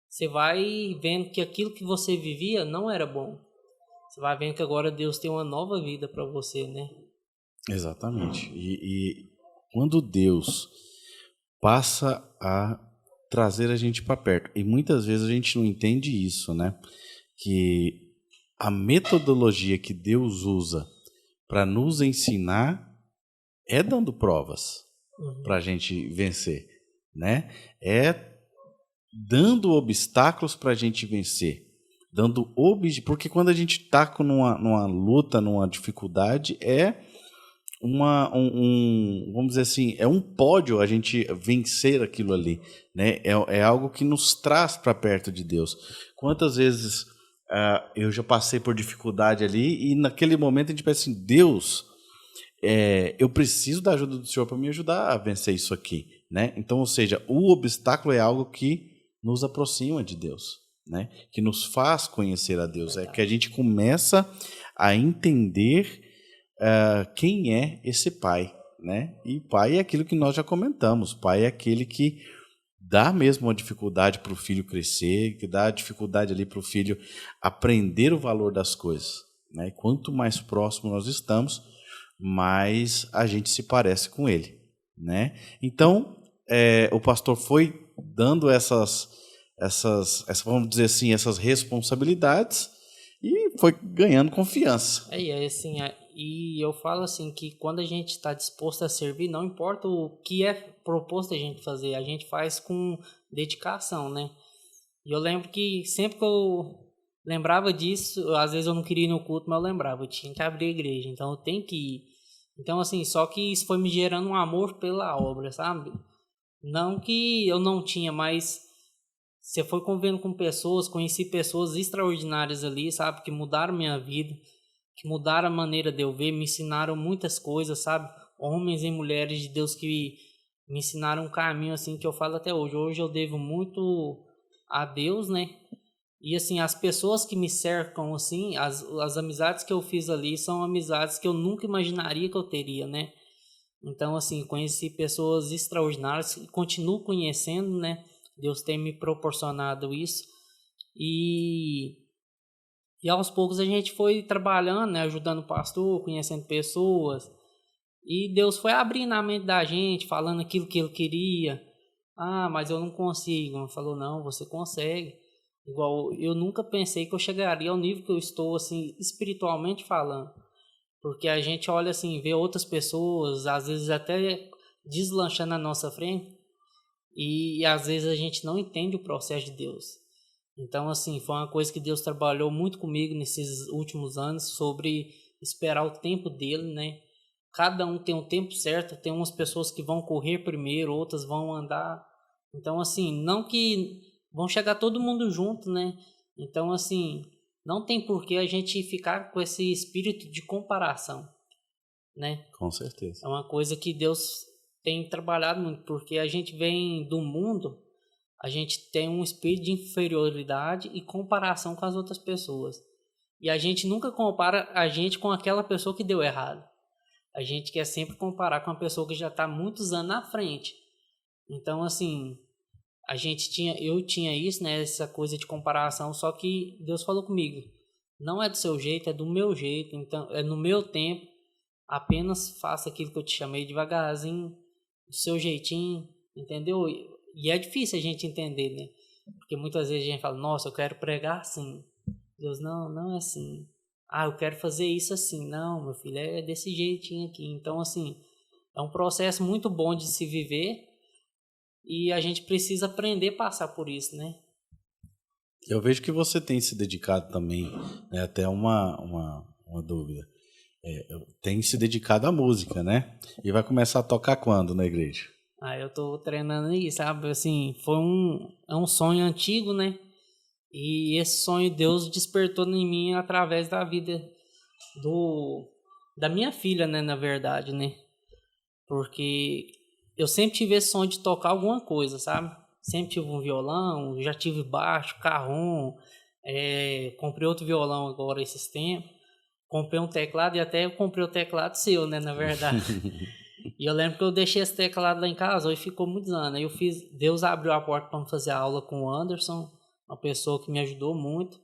você vai vendo que aquilo que você vivia não era bom. Você vai vendo que agora Deus tem uma nova vida para você, né? Exatamente. E quando Deus passa a trazer a gente para perto, e muitas vezes a gente não entende isso, né? Que a metodologia que Deus usa para nos ensinar é dando provas para a gente vencer, né? É dando obstáculos para a gente vencer, porque quando a gente está numa luta, numa dificuldade, é vamos dizer assim, é um pódio a gente vencer aquilo ali, né? É algo que nos traz para perto de Deus. Quantas vezes eu já passei por dificuldade ali e naquele momento a gente pensa assim, Deus, eu preciso da ajuda do Senhor para me ajudar a vencer isso aqui, né? Então, ou seja, o obstáculo é algo que nos aproxima de Deus, né? Que nos faz conhecer a Deus, é que a gente começa a entender quem é esse pai, né? E pai é aquilo que nós já comentamos, pai é aquele que dá mesmo uma dificuldade para o filho crescer, que dá dificuldade ali para o filho aprender o valor das coisas, né? Quanto mais próximo nós estamos, mais a gente se parece com ele, né? Então, o pastor foi dando vamos dizer assim, essas responsabilidades e foi ganhando confiança. Assim, e eu falo assim que quando a gente está disposto a servir, não importa o que é proposto a gente fazer, a gente faz com dedicação, né? E eu lembro que sempre que eu lembrava disso, às vezes eu não queria ir no culto, mas eu lembrava, eu tinha que abrir a igreja, então eu tenho que ir. Então assim, só que isso foi me gerando um amor pela obra, sabe? Não que eu não tinha, mas você foi convivendo com pessoas, conheci pessoas extraordinárias ali, sabe? Que mudaram minha vida, que mudaram a maneira de eu ver, me ensinaram muitas coisas, sabe? Homens e mulheres de Deus que me ensinaram um caminho assim que eu falo até hoje. Hoje eu devo muito a Deus, né? E assim, as pessoas que me cercam, assim, as amizades que eu fiz ali são amizades que eu nunca imaginaria que eu teria, né? Então, assim, conheci pessoas extraordinárias e continuo conhecendo, né? Deus tem me proporcionado isso. E aos poucos a gente foi trabalhando, né? Ajudando o pastor, conhecendo pessoas. E Deus foi abrindo a mente da gente, falando aquilo que Ele queria. Ah, mas eu não consigo. Ele falou, não, você consegue. Igual, eu nunca pensei que eu chegaria ao nível que eu estou, assim, espiritualmente falando. Porque a gente olha assim, vê outras pessoas, às vezes até deslanchando na nossa frente, e às vezes a gente não entende o processo de Deus. Então, assim, foi uma coisa que Deus trabalhou muito comigo nesses últimos anos, sobre esperar o tempo dele, né? Cada um tem um tempo certo, tem umas pessoas que vão correr primeiro, outras vão andar. Então, assim, não que vão chegar todo mundo junto, né? Então, assim, não tem por que a gente ficar com esse espírito de comparação, né? Com certeza. É uma coisa que Deus tem trabalhado muito, porque a gente vem do mundo, a gente tem um espírito de inferioridade e comparação com as outras pessoas. E a gente nunca compara a gente com aquela pessoa que deu errado. A gente quer sempre comparar com uma pessoa que já está muitos anos na frente. Então, assim, eu tinha isso, né, essa coisa de comparação, só que Deus falou comigo, não é do seu jeito, é do meu jeito, então é no meu tempo, apenas faça aquilo que eu te chamei devagarzinho, do seu jeitinho, entendeu? E é difícil a gente entender, né? Porque muitas vezes a gente fala, nossa, eu quero pregar assim. Deus, não é assim. Ah, eu quero fazer isso assim. Não, meu filho, é desse jeitinho aqui. Então, assim, é um processo muito bom de se viver e a gente precisa aprender a passar por isso, né? Eu vejo que você tem se dedicado também, né, até uma dúvida. Tem se dedicado à música, né? E vai começar a tocar quando na igreja? Ah, eu tô treinando aí, sabe? Assim, é um sonho antigo, né? E esse sonho Deus despertou em mim através da vida da minha filha, né, na verdade, né? Porque eu sempre tive esse sonho de tocar alguma coisa, sabe? Sempre tive um violão, já tive baixo, carrom, comprei outro violão agora esses tempos. comprei um teclado e até eu comprei o teclado seu, né, na verdade. E eu lembro que eu deixei esse teclado lá em casa e ficou muitos anos. Aí eu fiz, Deus abriu a porta para fazer a aula com o Anderson, uma pessoa que me ajudou muito.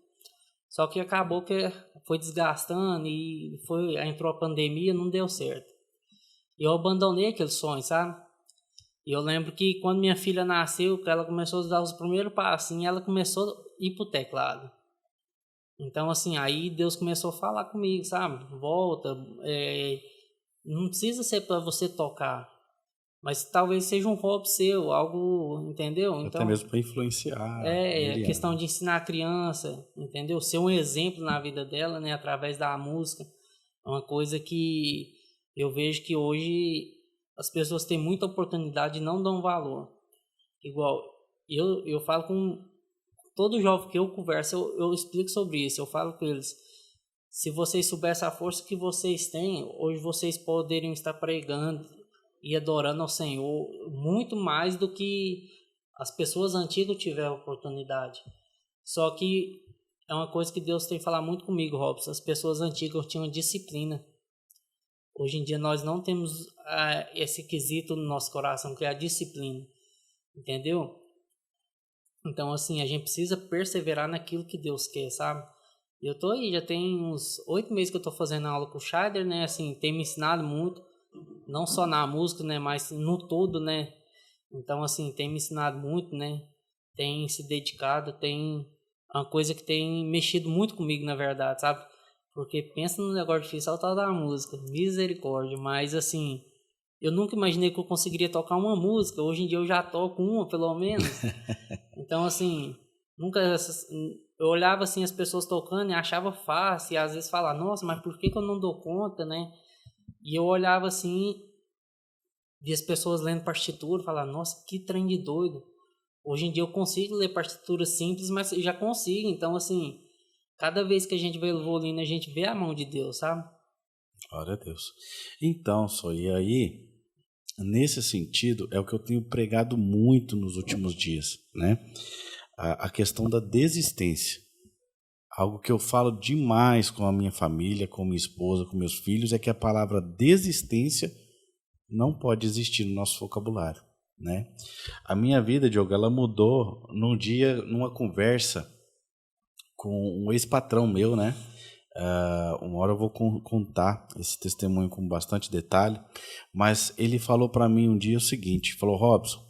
Só que acabou que foi desgastando e entrou a pandemia, não deu certo. E eu abandonei aquele sonho, sabe? E eu lembro que quando minha filha nasceu, que ela começou a dar os primeiros passos, ela começou a ir pro teclado. Então, assim, aí Deus começou a falar comigo, sabe? Volta, não precisa ser para você tocar, mas talvez seja um hobby seu, algo, entendeu? Até mesmo para influenciar. É questão de ensinar a criança, entendeu? Ser um exemplo na vida dela, né? Através da música. É uma coisa que eu vejo que hoje as pessoas têm muita oportunidade e não dão valor. Igual, eu falo com todo jovem que eu converso, eu explico sobre isso. Eu falo com eles, se vocês soubessem a força que vocês têm, hoje vocês poderiam estar pregando e adorando ao Senhor muito mais do que as pessoas antigas tiveram oportunidade. Só que é uma coisa que Deus tem falado muito comigo, Robson. As pessoas antigas tinham disciplina. Hoje em dia nós não temos esse quesito no nosso coração, que é a disciplina. Entendeu? Então, assim, a gente precisa perseverar naquilo que Deus quer, sabe? Eu tô aí, já tem uns 8 meses que eu tô fazendo aula com o Scheider, né? Assim, tem me ensinado muito, não só na música, né? Mas no todo, né? Então, assim, tem me ensinado muito, né? Tem se dedicado, tem uma coisa que tem mexido muito comigo, na verdade, sabe? Porque pensa no negócio difícil, é o tal da música, misericórdia. Mas, assim, eu nunca imaginei que eu conseguiria tocar uma música. Hoje em dia eu já toco uma, pelo menos. Então, assim, eu olhava assim as pessoas tocando e achava fácil, e às vezes falava, nossa, mas por que eu não dou conta, né? E eu olhava assim, via as pessoas lendo partitura, falava, nossa, que trem de doido. Hoje em dia eu consigo ler partitura simples, mas já consigo. Então, assim, cada vez que a gente vê o violino, a gente vê a mão de Deus, sabe? Glória a Deus. Então, e aí, nesse sentido, é o que eu tenho pregado muito nos últimos dias, né? A questão da desistência. Algo que eu falo demais com a minha família, com minha esposa, com meus filhos, é que a palavra desistência não pode existir no nosso vocabulário, né? A minha vida, Diogo, ela mudou num dia, numa conversa com um ex-patrão meu, né? Uma hora eu vou contar esse testemunho com bastante detalhe, mas ele falou para mim um dia o seguinte, falou, Robson,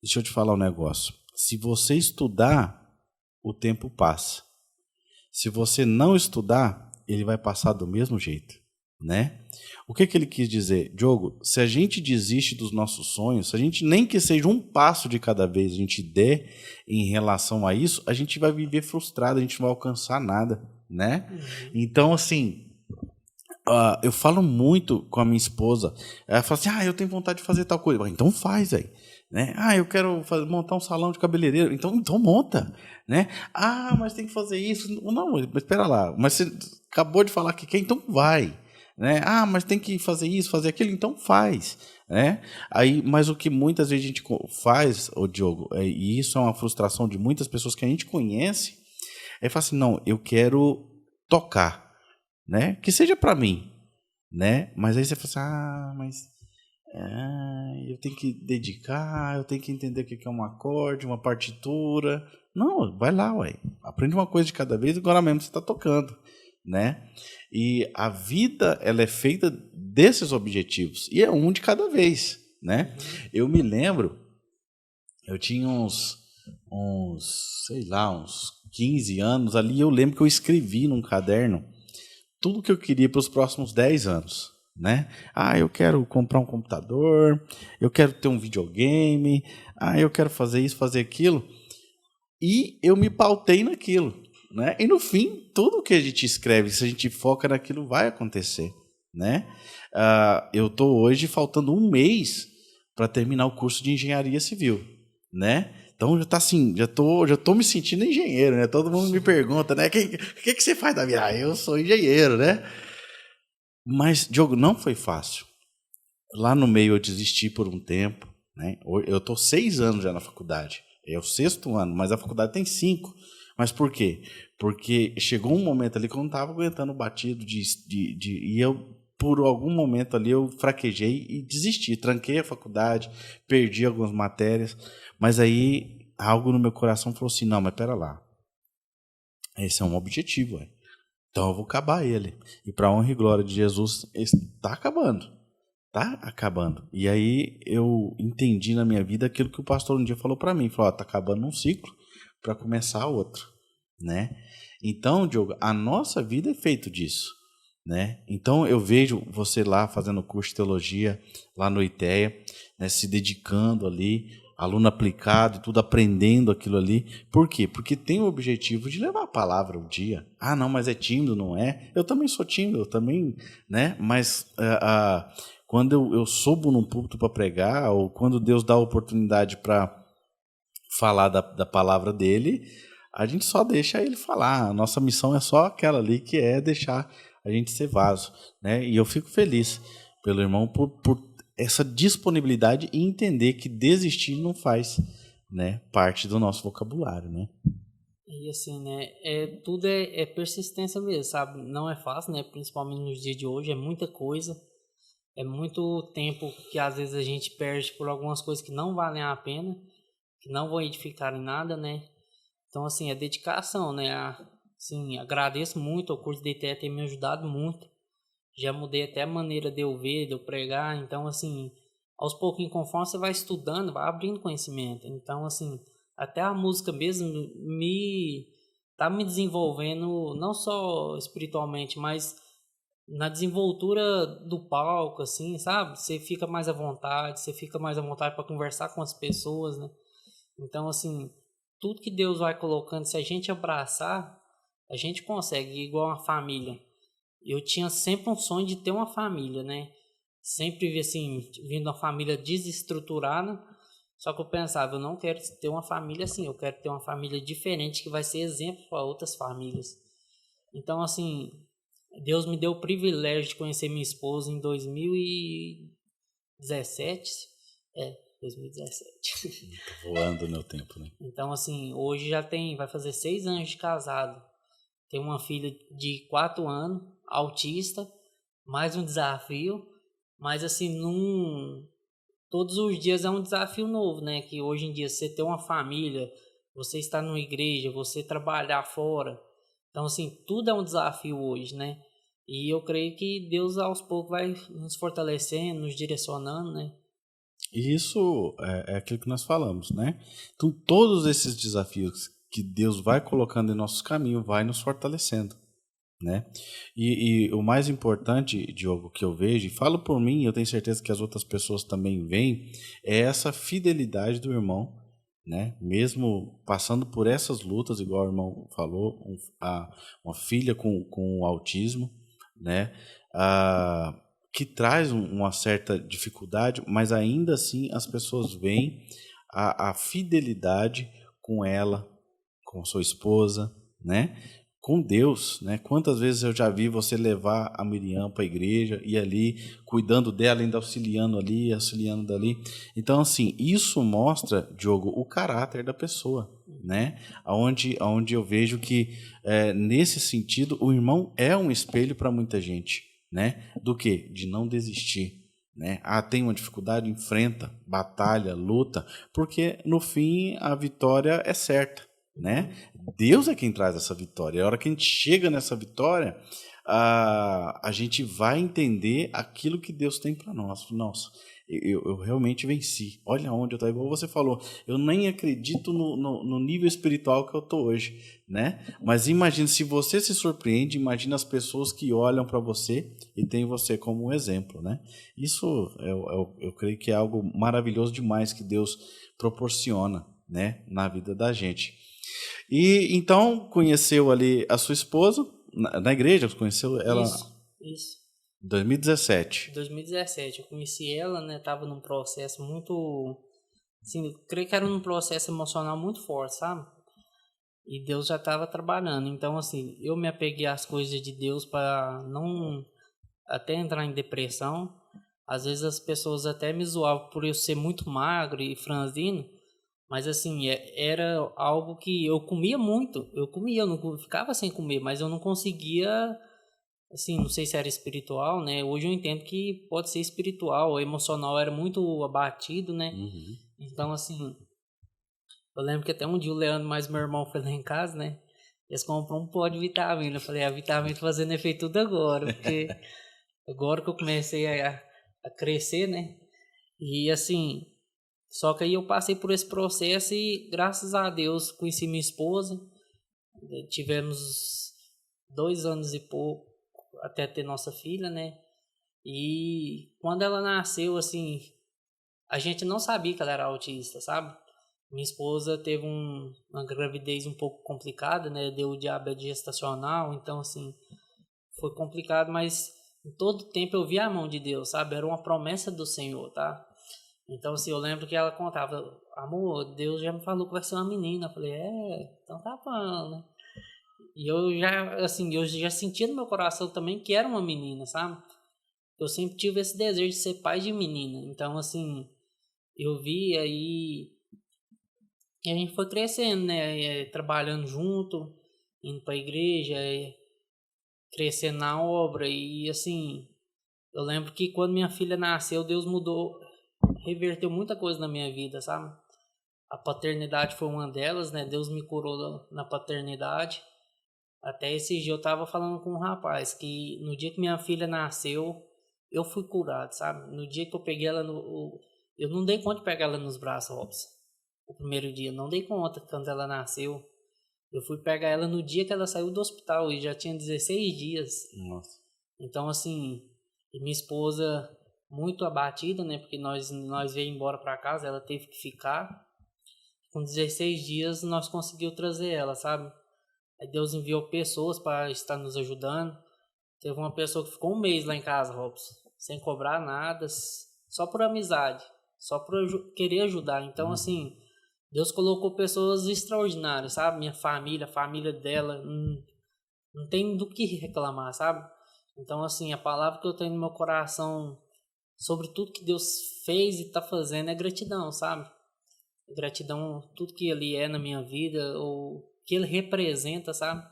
deixa eu te falar um negócio, se você estudar, o tempo passa, se você não estudar, ele vai passar do mesmo jeito, né? O que ele quis dizer? Diogo, se a gente desiste dos nossos sonhos, se a gente nem que seja um passo de cada vez a gente der em relação a isso, a gente vai viver frustrado, a gente não vai alcançar nada, né? Então, assim, eu falo muito com a minha esposa, ela fala assim, eu tenho vontade de fazer tal coisa, então faz aí, né? Eu quero montar um salão de cabeleireiro, então monta, né? Mas tem que fazer isso, não, mas espera lá, mas você acabou de falar que quer, então vai, né? Mas tem que fazer isso, fazer aquilo, então faz, né? Aí, mas o que muitas vezes a gente faz, Diogo, e isso é uma frustração de muitas pessoas que a gente conhece, fala assim, não, eu quero tocar, né? Que seja para mim, né? Mas aí você fala assim, eu tenho que dedicar, eu tenho que entender o que é um acorde, uma partitura. Não, vai lá, aprende uma coisa de cada vez, agora mesmo você está tocando, né? E a vida, ela é feita desses objetivos, e é um de cada vez, né? Eu me lembro, eu tinha uns 15 anos ali, eu lembro que eu escrevi num caderno tudo que eu queria para os próximos 10 anos, né? Eu quero comprar um computador, eu quero ter um videogame, eu quero fazer isso, fazer aquilo, e eu me pautei naquilo, né? E no fim, tudo que a gente escreve, se a gente foca naquilo, vai acontecer, né? Eu estou hoje faltando um mês para terminar o curso de engenharia civil, né? Então já tá assim, já tô me sentindo engenheiro, né? Todo mundo me pergunta, né? O que você faz da vida? Eu sou engenheiro, né? Mas, Diogo, não foi fácil. Lá no meio eu desisti por um tempo, né? Eu tô 6 anos já na faculdade. É o 6º ano, mas a faculdade tem 5. Mas por quê? Porque chegou um momento ali que eu não estava aguentando o batido e eu, por algum momento ali, eu fraquejei e desisti. Tranquei a faculdade, perdi algumas matérias, mas aí algo no meu coração falou assim, não, mas pera lá, esse é um objetivo, ué. Então eu vou acabar ele. E para honra e glória de Jesus, está acabando. Tá acabando. E aí eu entendi na minha vida aquilo que o pastor um dia falou para mim. Falou, tá acabando um ciclo para começar outro, né? Então, Diogo, a nossa vida é feito disso, né? Então eu vejo você lá fazendo curso de teologia lá no ITEA, né, se dedicando ali, aluno aplicado, tudo aprendendo aquilo ali. Por quê? Porque tem o objetivo de levar a palavra um dia. Ah, não, mas é tímido, não é? Eu também sou tímido, eu também, né? Mas quando eu subo num púlpito para pregar, ou quando Deus dá a oportunidade para falar da palavra dele, a gente só deixa ele falar. A nossa missão é só aquela ali, que é deixar a gente ser vaso, né? E eu fico feliz pelo irmão por essa disponibilidade e entender que desistir não faz, né, parte do nosso vocabulário, né? E assim, né, tudo é persistência mesmo, sabe? Não é fácil, né? Principalmente nos dias de hoje, é muita coisa, é muito tempo que às vezes a gente perde por algumas coisas que não valem a pena, que não vão edificar em nada, né? Então, assim, é dedicação, né? Assim, agradeço muito ao curso de ITE ter me ajudado muito. Já mudei até a maneira de eu ver, de eu pregar. Então, assim, aos pouquinhos, conforme você vai estudando, vai abrindo conhecimento. Então, assim, até a música mesmo tá me desenvolvendo, não só espiritualmente, mas na desenvoltura do palco, assim, sabe? Você fica mais à vontade, você fica mais à vontade para conversar com as pessoas, né? Então, assim, tudo que Deus vai colocando, se a gente abraçar, a gente consegue, igual uma família. Eu tinha sempre um sonho de ter uma família, né? Sempre vi assim, vindo uma família desestruturada, só que eu pensava, eu não quero ter uma família assim, eu quero ter uma família diferente que vai ser exemplo para outras famílias. Então, assim, Deus me deu o privilégio de conhecer minha esposa em 2017. 2017. Tá voando o meu tempo, né? Então, assim, hoje vai fazer 6 anos de casado. Tenho uma filha de 4 anos, autista, mais um desafio, mas assim, todos os dias é um desafio novo, né? Que hoje em dia você ter uma família, você estar numa igreja, você trabalhar fora. Então, assim, tudo é um desafio hoje, né? E eu creio que Deus aos poucos vai nos fortalecendo, nos direcionando, né? E isso é aquilo que nós falamos, né? Então, todos esses desafios que Deus vai colocando em nossos caminhos vai nos fortalecendo, né? E o mais importante, Diogo, que eu vejo, e falo por mim, eu tenho certeza que as outras pessoas também veem, é essa fidelidade do irmão, né? Mesmo passando por essas lutas, igual o irmão falou, uma filha com autismo, né? Que traz uma certa dificuldade, mas ainda assim as pessoas veem a fidelidade com ela, com sua esposa, né? Com Deus, né? Quantas vezes eu já vi você levar a Miriam para a igreja e ali cuidando dela, ainda auxiliando ali, auxiliando dali. Então, assim, isso mostra, Diogo, o caráter da pessoa, né? Aonde eu vejo que nesse sentido o irmão é um espelho para muita gente, né? Do que? De não desistir, né? Tem uma dificuldade, enfrenta, batalha, luta, porque no fim a vitória é certa, né? Deus é quem traz essa vitória. A hora que a gente chega nessa vitória, a gente vai entender aquilo que Deus tem para nós. Nossa, eu realmente venci. Olha onde eu estou. Igual você falou, eu nem acredito no nível espiritual que eu estou hoje, né? Mas imagina, se você se surpreende, imagina as pessoas que olham para você e têm você como um exemplo, né? Isso eu creio que é algo maravilhoso demais que Deus proporciona, né, na vida da gente. E então conheceu ali a sua esposa na igreja, conheceu ela Isso. em 2017. Em 2017 eu conheci ela, né? Tava num processo muito, assim, eu creio que era um processo emocional muito forte, sabe? E Deus já estava trabalhando. Então, assim, eu me apeguei às coisas de Deus para não até entrar em depressão. Às vezes as pessoas até me zoavam por eu ser muito magro e franzino, Mas assim, era algo que eu comia muito. Eu não ficava sem comer, mas eu não conseguia, assim, não sei se era espiritual, né? Hoje eu entendo que pode ser espiritual, o emocional era muito abatido, né? Uhum. Então, assim, eu lembro que até um dia o Leandro mais meu irmão foi lá em casa, né? Eles compram um pó de vitamina. Eu falei, a vitamina tá fazendo efeito tudo agora, porque agora que eu comecei a crescer, né? E assim, só que aí eu passei por esse processo e graças a Deus conheci minha esposa. Tivemos 2 anos e pouco até ter nossa filha, né? E quando ela nasceu, assim, a gente não sabia que ela era autista, sabe? Minha esposa teve uma gravidez um pouco complicada, né? Deu diabetes gestacional, então assim, foi complicado, mas em todo tempo eu via a mão de Deus, sabe? Era uma promessa do Senhor, tá? Então assim, eu lembro que ela contava, amor, Deus já me falou que vai ser uma menina. Eu falei, então tá bom, né? E eu já, assim, eu já sentia no meu coração também que era uma menina, sabe? Eu sempre tive esse desejo de ser pai de menina. Então, assim, eu vi aí e a gente foi crescendo, né? Trabalhando junto, indo pra igreja, crescendo na obra. E assim, eu lembro que quando minha filha nasceu, Deus mudou, reverteu muita coisa na minha vida, sabe? A paternidade foi uma delas, né? Deus me curou na paternidade. Até esse dia eu tava falando com um rapaz que no dia que minha filha nasceu, eu fui curado, sabe? No dia que eu peguei ela eu não dei conta de pegar ela nos braços, Robson. O primeiro dia, não dei conta quando ela nasceu. Eu fui pegar ela no dia que ela saiu do hospital e já tinha 16 dias. Nossa. Então, assim, e minha esposa muito abatida, né? Porque nós veio embora para casa, ela teve que ficar. Com 16 dias nós conseguimos trazer ela, sabe? Aí Deus enviou pessoas para estar nos ajudando. Teve uma pessoa que ficou um mês lá em casa, Robson, sem cobrar nada, só por amizade, só por querer ajudar. Então, assim, Deus colocou pessoas extraordinárias, sabe? Minha família, a família dela, não tem do que reclamar, sabe? Então, assim, a palavra que eu tenho no meu coração sobre tudo que Deus fez e está fazendo é gratidão, sabe? Gratidão, tudo que Ele é na minha vida, ou que Ele representa, sabe?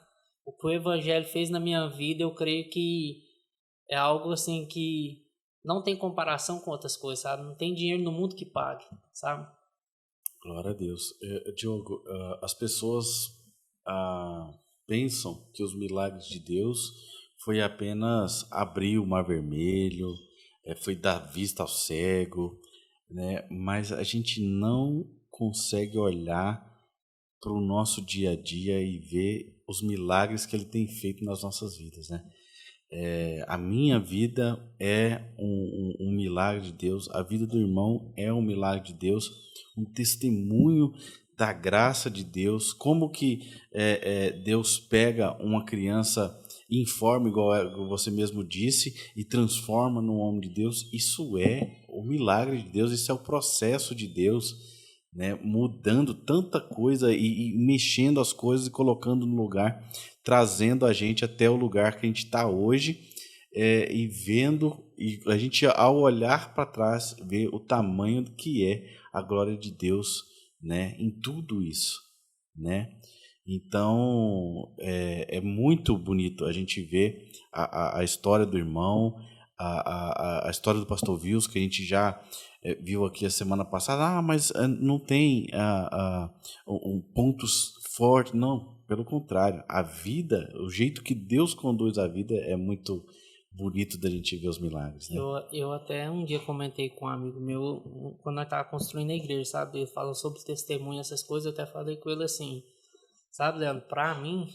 O que o Evangelho fez na minha vida, eu creio que é algo assim que não tem comparação com outras coisas, sabe? Não tem dinheiro no mundo que pague, sabe? Glória a Deus. Diogo, as pessoas pensam que os milagres de Deus foi apenas abrir o mar vermelho, foi dar vista ao cego, né? Mas a gente não consegue olhar para o nosso dia a dia e ver os milagres que Ele tem feito nas nossas vidas, né? A minha vida é um milagre de Deus, a vida do irmão é um milagre de Deus, um testemunho da graça de Deus, como que Deus pega uma criança informe, igual você mesmo disse, e transforma num homem de Deus. Isso é o milagre de Deus, isso é o processo de Deus, né, mudando tanta coisa e mexendo as coisas e colocando no lugar, trazendo a gente até o lugar que a gente está hoje, e vendo, e a gente ao olhar para trás vê o tamanho do que é a glória de Deus, né, em tudo isso, né? Então é muito bonito a gente ver a história do irmão, a história do pastor Vils, que a gente já viu aqui a semana passada. Mas não tem pontos fortes. Não, pelo contrário, a vida, o jeito que Deus conduz a vida é muito bonito da gente ver os milagres, né? Eu até um dia comentei com um amigo meu, quando nós tava construindo a igreja, sabe? Ele falou sobre testemunho, essas coisas, eu até falei com ele assim, sabe, Leandro, pra mim,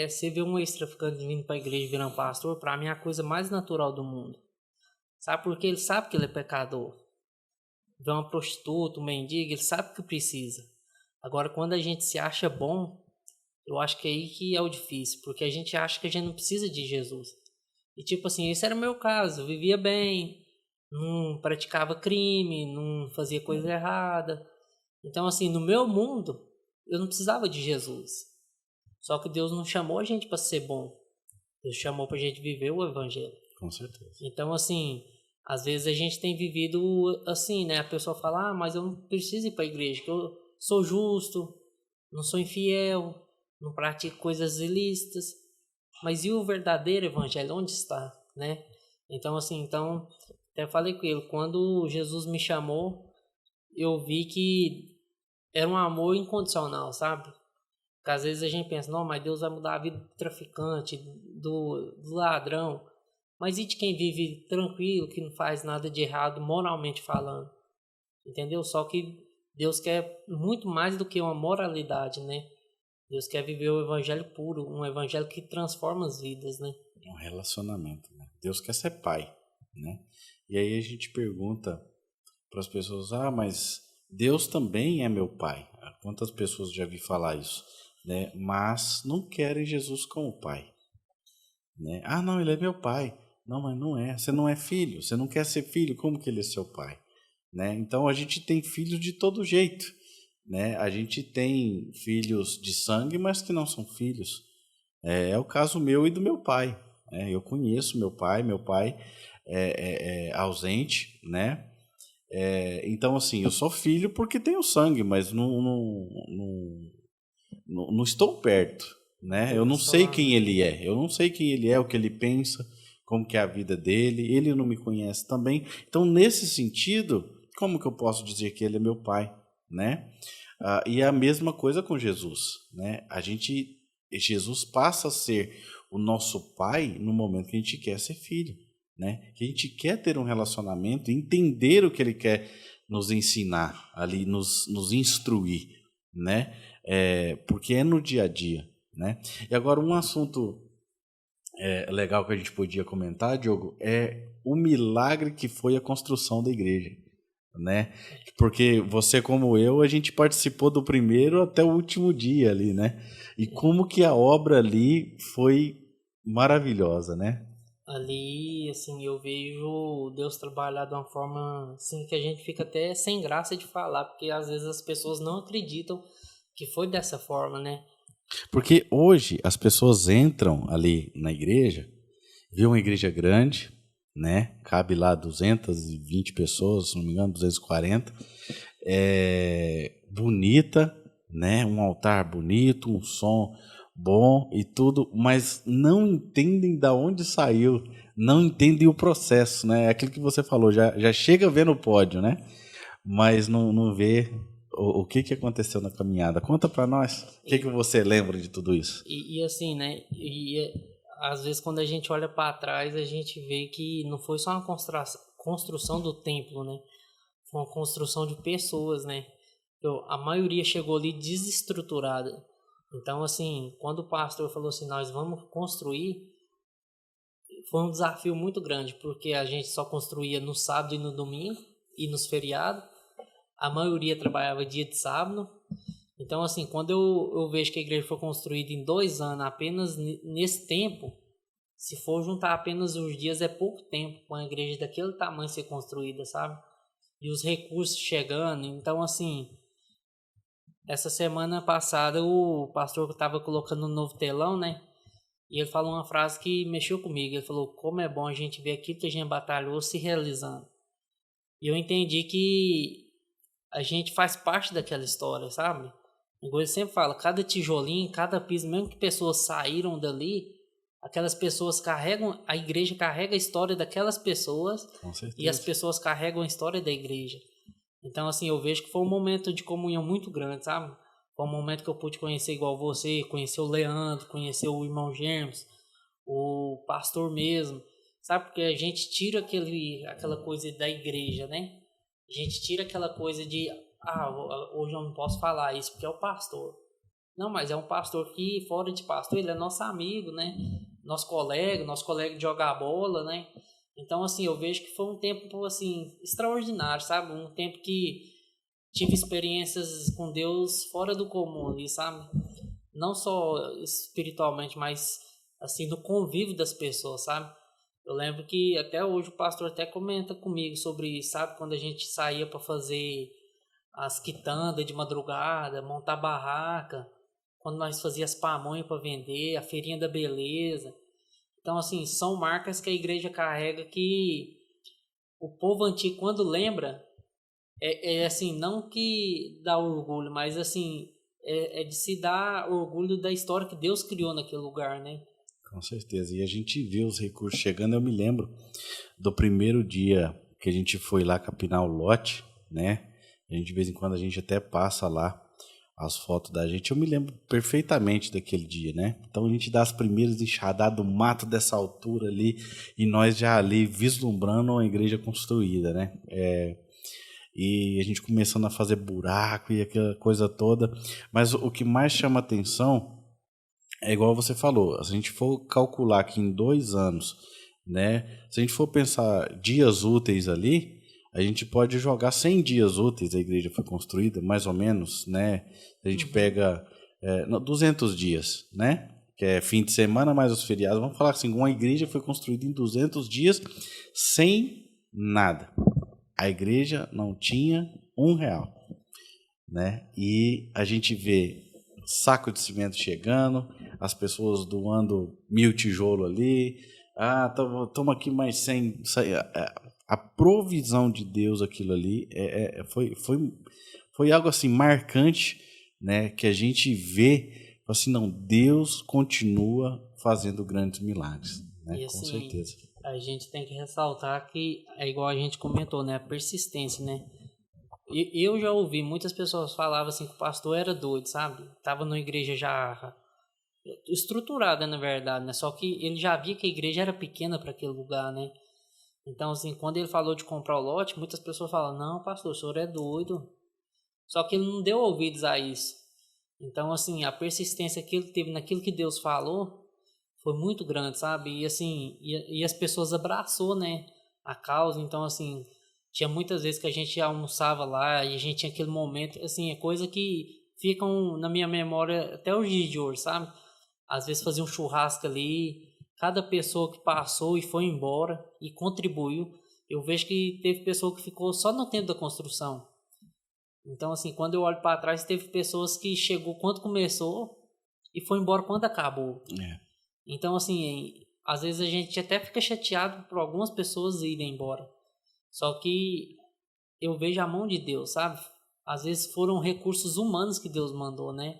você ver um ex-traficante vindo pra igreja virando pastor, pra mim é a coisa mais natural do mundo. Sabe? Porque ele sabe que ele é pecador. Vê uma prostituta, um mendigo, ele sabe que precisa. Agora, quando a gente se acha bom, eu acho que é aí que é o difícil, porque a gente acha que a gente não precisa de Jesus. E tipo assim, esse era o meu caso, eu vivia bem, não praticava crime, não fazia coisa errada. Então assim, no meu mundo, eu não precisava de Jesus. Só que Deus não chamou a gente para ser bom. Deus chamou para a gente viver o evangelho. Com certeza. Então assim, Às vezes a gente tem vivido assim, né? A pessoa fala, mas eu não preciso ir para a igreja, que eu sou justo, não sou infiel, não pratico coisas ilícitas. Mas e o verdadeiro evangelho, onde está, né? Então, assim, até falei com ele, quando Jesus me chamou, eu vi que era um amor incondicional, sabe? Porque às vezes a gente pensa, não, mas Deus vai mudar a vida do traficante, do ladrão. Mas e de quem vive tranquilo, que não faz nada de errado, moralmente falando? Entendeu? Só que Deus quer muito mais do que uma moralidade, né? Deus quer viver o evangelho puro, um evangelho que transforma as vidas, né? Um relacionamento, né? Deus quer ser pai, né? E aí a gente pergunta para as pessoas, mas Deus também é meu pai. Quantas pessoas já vi falar isso, né? Mas não querem Jesus como pai, né? Não, ele é meu pai. Não, mas não é. Você não é filho. Você não quer ser filho. Como que ele é seu pai, né? Então a gente tem filhos de todo jeito, né? A gente tem filhos de sangue, mas que não são filhos. É o caso meu e do meu pai, né? Eu conheço meu pai é ausente, né? Então, assim, eu sou filho porque tenho sangue, mas não estou perto, né? Eu não sei quem ele é, eu não sei quem ele é, o que ele pensa, como que é a vida dele, ele não me conhece também. Então, nesse sentido, como que eu posso dizer que ele é meu pai, né? E é a mesma coisa com Jesus, né? Jesus passa a ser o nosso pai no momento que a gente quer ser filho, né? Que a gente quer ter um relacionamento, entender o que ele quer nos ensinar, ali nos instruir, né? Porque é no dia a dia, né? E agora um assunto legal que a gente podia comentar, Diogo, é o milagre que foi a construção da igreja, né? Porque você como eu, a gente participou do primeiro até o último dia ali, né? E como que a obra ali foi maravilhosa, né? Ali, assim, eu vejo Deus trabalhar de uma forma, assim, que a gente fica até sem graça de falar, porque às vezes as pessoas não acreditam que foi dessa forma, né? Porque hoje as pessoas entram ali na igreja, vê uma igreja grande, né? Cabe lá 220 pessoas, se não me engano, 240. Bonita, né? Um altar bonito, um som bom e tudo, mas não entendem da onde saiu, não entendem o processo, né? É aquilo que você falou, já chega vendo o pódio, né? Mas não vê o que aconteceu na caminhada. Conta para nós, o que você lembra de tudo isso? E assim, né? Às vezes quando a gente olha para trás, a gente vê que não foi só uma construção do templo, né? Foi uma construção de pessoas, né? A maioria chegou ali desestruturada. Então, assim, quando o pastor falou assim, nós vamos construir, foi um desafio muito grande, porque a gente só construía no sábado e no domingo e nos feriados. A maioria trabalhava dia de sábado. Então, assim, quando eu vejo que a igreja foi construída em 2 anos, apenas nesse tempo, se for juntar apenas os dias, é pouco tempo para uma igreja daquele tamanho ser construída, sabe? E os recursos chegando. Então, assim, essa semana passada o pastor estava colocando um novo telão, né? E ele falou uma frase que mexeu comigo. Ele falou, como é bom a gente ver aquilo que a gente batalhou se realizando. E eu entendi que a gente faz parte daquela história, sabe? Igual ele sempre fala, cada tijolinho, cada piso, mesmo que pessoas saíram dali, aquelas pessoas carregam, a igreja carrega a história daquelas pessoas. Com certeza. E as pessoas carregam a história da igreja. Então, assim, eu vejo que foi um momento de comunhão muito grande, sabe? Foi um momento que eu pude conhecer igual você, conhecer o Leandro, conhecer o irmão Germes, o pastor mesmo, sabe? Porque a gente tira aquela coisa da igreja, né? A gente tira aquela coisa de, hoje eu não posso falar isso porque é o pastor. Não, mas é um pastor que, fora de pastor, ele é nosso amigo, né? Nosso colega de jogar bola, né? Então, assim, eu vejo que foi um tempo, assim, extraordinário, sabe? Um tempo que tive experiências com Deus fora do comum ali, sabe? Não só espiritualmente, mas, assim, no convívio das pessoas, sabe? Eu lembro que até hoje o pastor até comenta comigo sobre, sabe? Quando a gente saía para fazer as quitandas de madrugada, montar barraca, quando nós fazíamos as pamonhas para vender, a feirinha da beleza. Então, assim, são marcas que a igreja carrega que o povo antigo, quando lembra, é assim, não que dá orgulho, mas assim, é de se dar orgulho da história que Deus criou naquele lugar, né? Com certeza. E a gente vê os recursos chegando. Eu me lembro do primeiro dia que a gente foi lá capinar o lote, né? A gente, de vez em quando, a gente até passa lá as fotos da gente. Eu me lembro perfeitamente daquele dia, né? Então a gente dá as primeiras enxadadas do mato dessa altura ali e nós já ali vislumbrando uma igreja construída, né? E a gente começando a fazer buraco e aquela coisa toda. Mas o que mais chama atenção é igual você falou, se a gente for calcular que em 2 anos, né? Se a gente for pensar dias úteis ali, a gente pode jogar 100 dias úteis, a igreja foi construída, mais ou menos, né? A gente pega 200 dias, né? Que é fim de semana mais os feriados. Vamos falar assim, uma igreja foi construída em 200 dias sem nada. A igreja não tinha R$1, né? E a gente vê saco de cimento chegando, as pessoas doando 1000 tijolos ali. Toma aqui mais 100. A provisão de Deus, aquilo ali, foi algo assim marcante, né? Que a gente vê, assim, não, Deus continua fazendo grandes milagres, né? E Com assim, certeza. a gente tem que ressaltar que é igual a gente comentou, né? A persistência, né? E eu já ouvi muitas pessoas falavam assim que o pastor era doido, sabe? Tava numa igreja já estruturada, na verdade, né? Só que ele já via que a igreja era pequena para aquele lugar, né? Então, assim, quando ele falou de comprar o lote, muitas pessoas falam: não, pastor, o senhor é doido. Só que ele não deu ouvidos a isso. Então, assim, a persistência que ele teve naquilo que Deus falou foi muito grande, sabe? E, assim, e as pessoas abraçou, né, a causa. Então, assim, tinha muitas vezes que a gente almoçava lá e a gente tinha aquele momento, assim, é coisa que ficam na minha memória até os dias de hoje, sabe? Às vezes fazia um churrasco ali, cada pessoa que passou e foi embora e contribuiu, eu vejo que teve pessoa que ficou só no tempo da construção. Então, assim, quando eu olho para trás, teve pessoas que chegou quando começou e foi embora quando acabou. Então, assim, às vezes a gente até fica chateado por algumas pessoas irem embora. Só que eu vejo a mão de Deus, sabe? Às vezes foram recursos humanos que Deus mandou, né?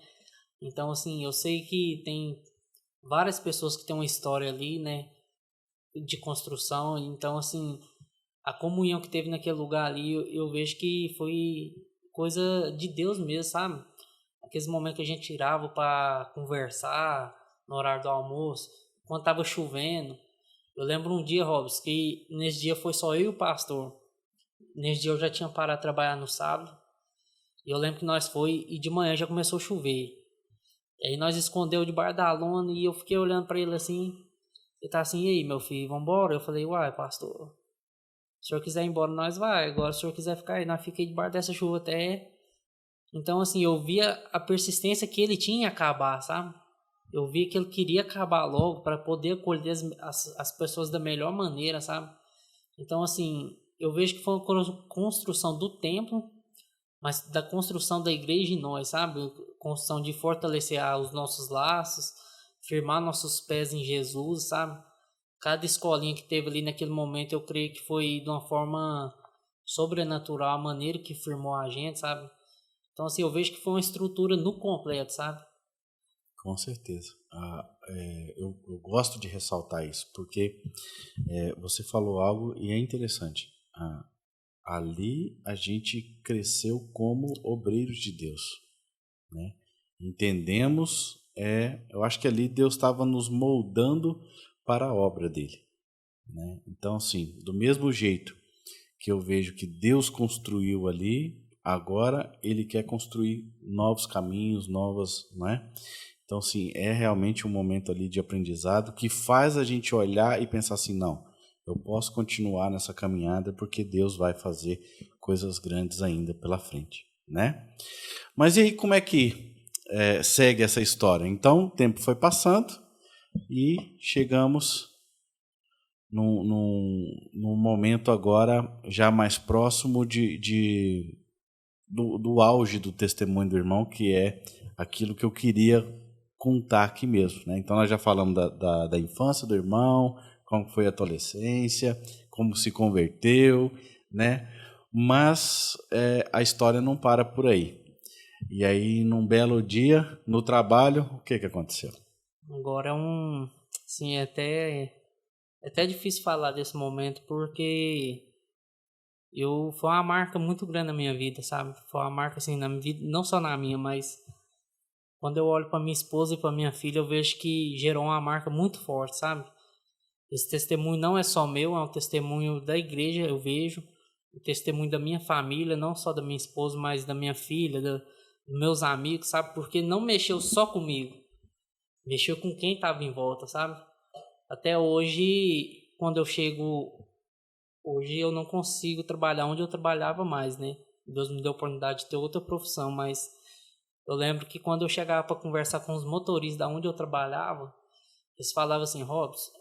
Então, assim, eu sei que tem várias pessoas que têm uma história ali, né, de construção. Então, assim, a comunhão que teve naquele lugar ali, eu vejo que foi coisa de Deus mesmo, sabe? Aqueles momentos que a gente tirava para conversar no horário do almoço, quando tava chovendo. Eu lembro um dia, Robson, que nesse dia foi só eu e o pastor. Nesse dia eu já tinha parado de trabalhar no sábado. E eu lembro que nós foi e de manhã já começou a chover. E aí nós escondeu debaixo da lona e eu fiquei olhando para ele assim. Ele tá assim: e aí, meu filho, vambora? Eu falei: uai, pastor, se o senhor quiser ir embora, nós vai. Agora, se o senhor quiser ficar aí, nós fiquei debaixo dessa chuva até. Então, assim, eu via a persistência que ele tinha em acabar, sabe? Eu via que ele queria acabar logo para poder acolher as pessoas da melhor maneira, sabe? Então, assim, eu vejo que foi uma construção do templo, mas da construção da igreja em nós, sabe? Construção de fortalecer os nossos laços, firmar nossos pés em Jesus, sabe? Cada escolinha que teve ali naquele momento, eu creio que foi de uma forma sobrenatural a maneira que firmou a gente, sabe? Então, assim, eu vejo que foi uma estrutura no completo, sabe? Com certeza. Eu gosto de ressaltar isso, porque você falou algo e é interessante. Ali a gente cresceu como obreiros de Deus, né? Entendemos, eu acho que ali Deus estava nos moldando para a obra dele, né? Então, assim, do mesmo jeito que eu vejo que Deus construiu ali, agora ele quer construir novos caminhos, novas, não é? Então, assim, é realmente um momento ali de aprendizado que faz a gente olhar e pensar assim, não, eu posso continuar nessa caminhada porque Deus vai fazer coisas grandes ainda pela frente, né? Mas e aí, como é que segue essa história? Então, o tempo foi passando e chegamos num momento agora já mais próximo do auge do testemunho do irmão, que é aquilo que eu queria contar aqui mesmo, né? Então nós já falamos da infância do irmão, como foi a adolescência, como se converteu, né? Mas a história não para por aí. E aí, num belo dia, no trabalho, o que aconteceu? Agora assim, é até difícil falar desse momento, porque foi uma marca muito grande na minha vida, sabe? Foi uma marca, assim, na minha vida, não só na minha, mas quando eu olho para minha esposa e para minha filha, eu vejo que gerou uma marca muito forte, sabe? Esse testemunho não é só meu, é um testemunho da igreja, eu vejo. O testemunho da minha família, não só da minha esposa, mas da minha filha, dos meus amigos, sabe? Porque não mexeu só comigo, mexeu com quem estava em volta, sabe? Até hoje, quando eu chego, hoje eu não consigo trabalhar onde eu trabalhava mais, né? Deus me deu a oportunidade de ter outra profissão, mas eu lembro que quando eu chegava para conversar com os motoristas da onde eu trabalhava, eles falavam assim: Robson,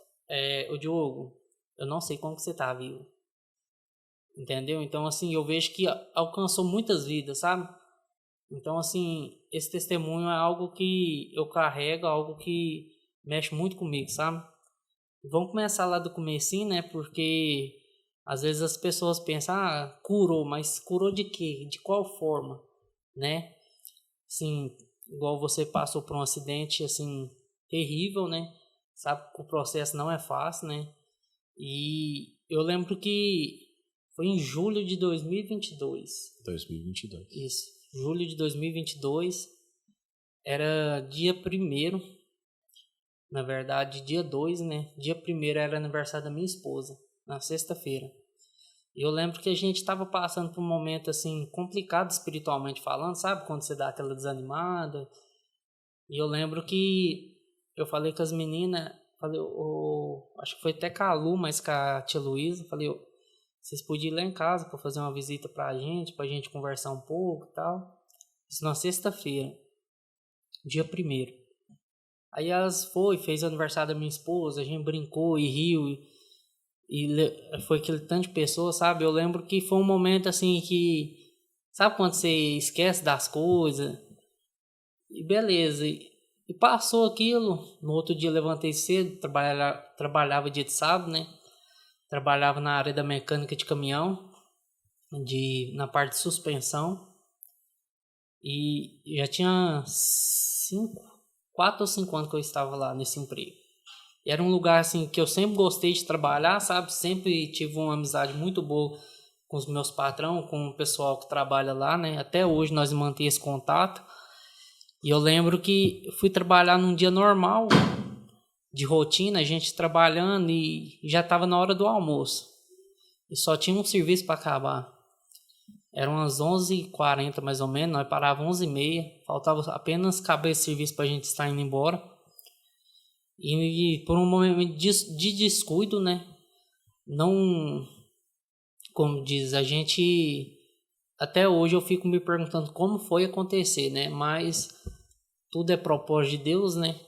o Diogo, eu não sei como que você tá, viu? Entendeu? Então, assim, eu vejo que alcançou muitas vidas, sabe? Então, assim, esse testemunho é algo que eu carrego, algo que mexe muito comigo, sabe? Vamos começar lá do comecinho, né? Porque às vezes as pessoas pensam, curou, mas curou de quê? De qual forma, né? Assim, igual você passou por um acidente, assim, terrível, né? Sabe que o processo não é fácil, né? E eu lembro que foi em julho de 2022. 2022. Isso, julho de 2022. Era dia 1º, na verdade, dia 2, né? Dia 1º era aniversário da minha esposa, na sexta-feira. E eu lembro que a gente estava passando por um momento, assim, complicado espiritualmente falando, sabe? Quando você dá aquela desanimada. E eu lembro que eu falei com as meninas, falei, acho que foi até com a Lu, mas com a tia Luísa, falei, vocês podiam ir lá em casa para fazer uma visita pra gente conversar um pouco e tal. Isso na sexta-feira, dia 1º. Aí elas fez o aniversário da minha esposa, a gente brincou e riu, foi aquele tanto de pessoas, sabe? Eu lembro que foi um momento assim que, sabe quando você esquece das coisas? E beleza, e passou aquilo. No outro dia eu levantei cedo, trabalhava dia de sábado, né? Trabalhava na área da mecânica de caminhão, na parte de suspensão. E já tinha 4 ou 5 anos que eu estava lá nesse emprego. E era um lugar assim que eu sempre gostei de trabalhar, sabe? Sempre tive uma amizade muito boa com os meus patrões, com o pessoal que trabalha lá, né? Até hoje nós mantemos esse contato. E eu lembro que fui trabalhar num dia normal, de rotina, a gente trabalhando e já estava na hora do almoço. E só tinha um serviço para acabar. Eram umas 11h40 mais ou menos, nós parávamos 11h30, faltava apenas acabar esse serviço para a gente estar indo embora. E por um momento de descuido, né? Não, como diz, a gente, até hoje eu fico me perguntando como foi acontecer, né? Mas tudo é propósito de Deus, né?